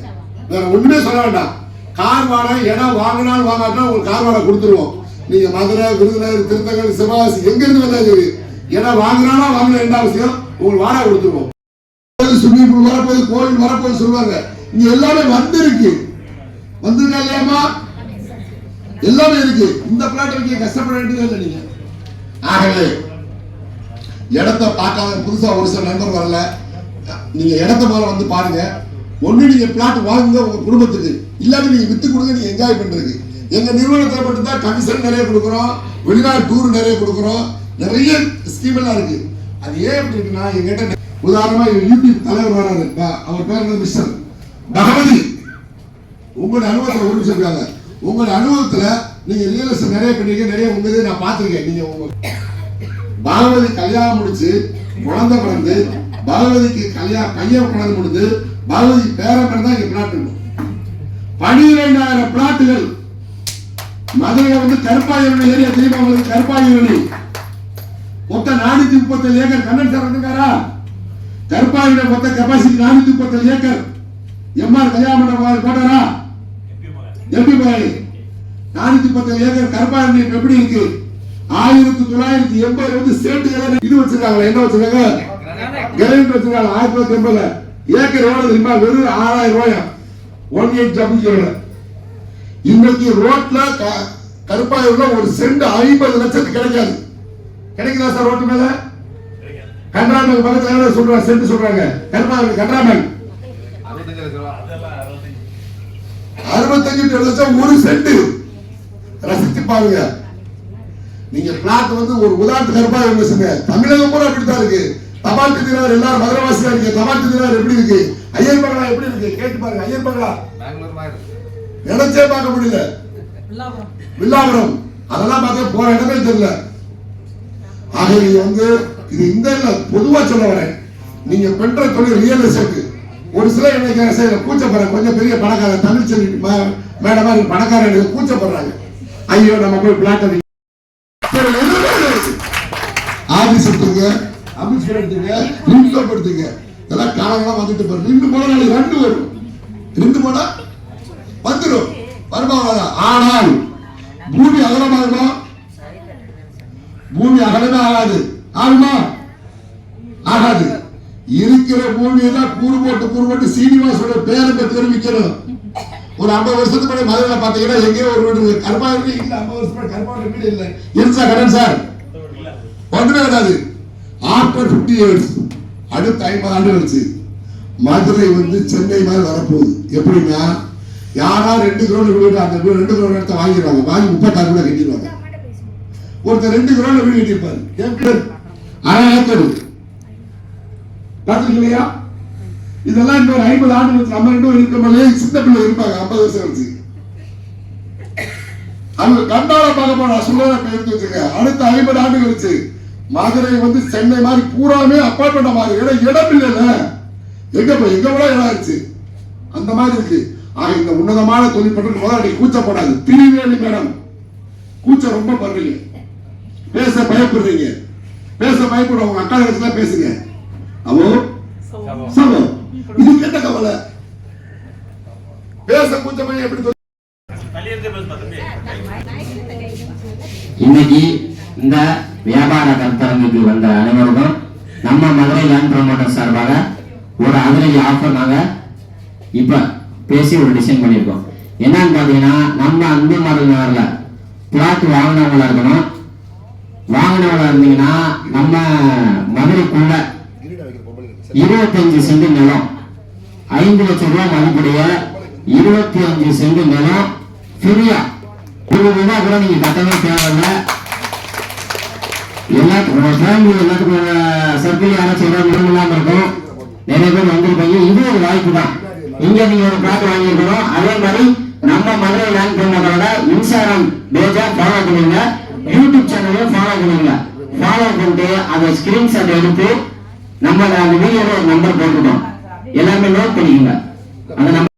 வேற ஒண்ணுமே சொல்ல வேண்டாம். கார் வாடகை இடம் வாங்கினாலும் வாங்காட்டா உங்களுக்கு கார் வாடகை கொடுத்துருவோம். நீங்க மதுரை, விருதுநகர், திருத்தங்கல், சிவகாசி எங்க இருந்து வந்தா சரி, இடம் வாங்கினாலும் வாங்கல என்ன அவசியம், உங்களுக்கு வாடகை கொடுத்துருவோம். ஸ்விம்மிங் பூல் வரப்போது, கோவில் வரப்போது சொல்லுவாங்க. இங்க எல்லாமே வந்திருக்கு, வந்திருக்கா இல்லையாமா? எல்லாமே இருக்கு. இந்த பிளாட் வைக்க கஷ்டப்பட வேண்டியது இல்லை நீங்க. ஆகவே இடத்தை பார்க்காத புதுசா ஒரு சில நண்பர் வரல, நீங்க இடத்த மேல வந்து பாருங்க. ஒண்ணு நீங்க பிளாட் வாங்குங்க உங்க குடும்பத்துக்கு, இல்லாட்டி நீங்க வித்து கொடுங்க, நீங்க என்ஜாய் பண்றதுக்கு. எங்க நிறுவனத்தில் மட்டும்தான் கமிஷன் நிறைய கொடுக்குறோம், வெளிநாடு டூர் நிறைய கொடுக்குறோம், நிறைய ஸ்கீம் எல்லாம் இருக்கு. அது ஏன் எப்படி இருக்குன்னா, எங்கிட்ட உதாரணமா யூடியூப் தலைவர் வராது, அவர் பேர் மிஸ்டர் பகவதி. உங்களோட அனுபவத்தில் ஒரு விஷயம் இருக்காங்க. உங்களோட அனுபவத்துல நீங்க ரியல் எஸ்டேட் நிறைய பண்ணீங்க, நிறைய உங்க நான் பார்த்திருக்கேன். நீங்க உங்க பாகவதி கல்யாணம் முடிச்சு குழந்தை பிறந்து, பாகவதிக்கு பையன் குழந்தை முடிந்து, பாகவதி பேரன் பிறந்தா இங்க பிளாட் இருக்கும். 12,000 பிளாட்டுகள் மதுரையில வந்து கருப்பாயூரணி ஏரியா தெரியுமா உங்களுக்கு? கருப்பாயூரணி மொத்தம் 437 ஏக்கர். கண்ணன் சார் வந்துருக்காரா? கருப்பாயூரணி மொத்த கெப்பாசிட்டி 437 ஏக்கர். எம்ஆர் கல்யாணம் போட்டாரா? எப்படி போய் 437 ஏக்கர் கருப்பாயூரணி எப்படி இருக்கு? 1980 வந்து ஸ்டேட் இது வச்சிருக்காங்க. என்ன வச்சிருக்காங்க? கிரைண்ட் வச்சிருக்காங்க. 1980 ஏக்கர் எவ்வளவு தெரியுமா? வெறும் 6,000 ரூபாய். 1800. இன்னைக்கு ரோட்ல கருப்பாயூர்ல ஒரு சென்ட் 50 லட்சத்துக்கு கிடைக்காது. கிடைக்குதா சார்? ரோட்டு மேல கன்றாமேல் பக்கத்துல சொல்றாங்க, சென்ட் சொல்றாங்க. கருப்பாயூர் கன்றாமேல் 65 லட்சம் ஒரு சென்ட். ரசித்து பாருங்க. நீங்க பிளாட் வந்து ஒரு உதாரணத்துக்கு கருப்பாயூர் பேசுங்க. தமிழகம் பூரா அப்படித்தான் இருக்கு. தபால் திதினார் எல்லாரும் மதுரவாசியா இருக்கு. தபால் திதினார் எப்படி இருக்கு? ஐயர் பங்களா எப்படி இருக்கு? கேட்டு பாருங்க. ஐயர் பங்களா நினைச்சே பார்க்க முடியல. வில்லாபுரம் அதெல்லாம் பார்க்க போற இடமே தெரியல. ஆக அதை நீங்க வந்து இது இந்த இல்ல பொதுவா சொல்ல வரேன். நீங்க பண்ற தொழில் ரியல் எஸ்டேட் ஒரு சில என்ன கூச்சப்படுற கொஞ்சம் பெரிய பணக்கார தமிழ்ச்செல்வி மேடம் மாதிரி பணக்காரங்க கூச்சப்படுறாங்க. ஐயோ நம்ம போய் பிளாட் ஆபீஸ் எடுத்துங்க, அமிஸ்மெண்ட் எடுத்துங்க, ரிம்சோப் எடுத்துங்க, இதெல்லாம் காலங்களாம் வந்துட்டு போறோம். 2 போனா நாளைக்கு 2 வரும், 2 போனா வந்துடும் வருமானம். ஆனால் பூமி அகலமாகுமா? பூமி அகலமே ஆகாது. ஆகுமா? ஆகாது. இருக்கிற பூமியை தான் கூறு போட்டு சீனிவாசோட பேரை தெரிவிக்கணும். ஒரு 50 வருஷத்துக்கு முன்னாடி மதுரையில் பாத்தீங்கன்னா எங்கேயோ ஒரு வீடு கருப்பாயிரம் இல்ல, 50 வருஷம் முன்னாடி கருப்பாயிரம் வீடு இல்லை. இருந்துச்சா கடன் சார்? ஒன்றுமே கிடையாது. ஆஃப்டர் 50 இயர்ஸ் அடுத்த 50 ஆண்டு கழிச்சு மதுரை வந்து சென்னை மாதிரி வரப்போகுது. எப்படின்னா யாரா 2 கிரௌண்ட் வீடு அந்த 2 கிரௌண்ட் இடத்த வாங்கிடுவாங்க, வாங்கி 36 கூட கட்டிடுவாங்க. ஒருத்தர் 2 கிரௌண்ட் வீடு கட்டியிருப்பாரு, அரை ஏக்கர் பாத்துக்கலையா? இதெல்லாம் இன்னொரு 50 ஆண்டு நம்ம இன்னும் இருக்கிற சின்ன பிள்ளை இருப்பாங்க 50 வருஷம் கழிச்சு. அவங்க கண்டால பார்க்க போனா சொல்ல எடுத்து வச்சுங்க. அடுத்த 50 ஆண்டு கழிச்சு மதுரை வந்து சென்னை மாதிரி பூராமே அப்பார்ட்மெண்ட் மாதிரி இடம் இல்லைல்ல, எங்க போய் எங்க கூட இடம் ஆயிடுச்சு. அந்த மாதிரி இருக்கு. ஆக இந்த உன்னதமான தொழில் பண்றது முதல்ல கூச்சப்படாது. திருவேலி மேடம் கூச்சம் ரொம்ப பண்றீங்க, பேச பயப்படுறீங்க. பேச பயப்பட உங்க அக்கா வச்சுல பேசுங்க. அவோ சமம் இது கெட்ட கவலை. பேச கூச்சமே எப்படி இன்னைக்கு இந்த வியாபார கருத்தரங்குக்கு வந்த அனைவருக்கும் நம்ம மதுரை லேண்ட் ப்ரமோட்டர் சார்பாக ஒரு அதிரடி ஆஃபர் நாங்க இப்ப பேசி ஒரு டிசைன் பண்ணியிருக்கோம். என்னன்னு பாத்தீங்கன்னா நம்ம அன்பு மதுரை நகர்ல பிளாட் வாங்கினவங்களா இருக்கணும். வாங்கினவங்களா இருந்தீங்கன்னா நம்ம மதுரைக்குள்ள 25 சென்ட் நிலம் 5 லட்சம் ரூபாய் மதிப்புடைய 25 சென்ட் நிலம் ஃப்ரீயா ரூபா கூட நீங்க கட்டவே தேவையில்லை. எல்லாத்துக்கும் ஃபேமிலி எல்லாத்துக்கும் சர்க்கிள் யாராச்சும் இடம் இல்லாம இருக்கும், நிறைய பேர் வந்திருப்பாங்க. இது ஒரு வாய்ப்பு தான். இங்க நீங்க ஒரு பிளாட் வாங்கியிருக்கணும். அதே மாதிரி நம்ம மதுரை லேண்ட் ப்ரமோட்டரோட இன்ஸ்டாகிராம் பேஜை ஃபாலோ பண்ணுங்க, யூடியூப் சேனலையும் ஃபாலோ பண்ணுங்க. ஃபாலோ பண்ணிட்டு அதை ஸ்கிரீன்ஷாட் எடுத்து நம்ம அந்த வீடியோல ஒரு நம்பர் போட்டுட்டோம், எல்லாமே நோட் பண்ணிக்கோங்க. அந்த நம்பர்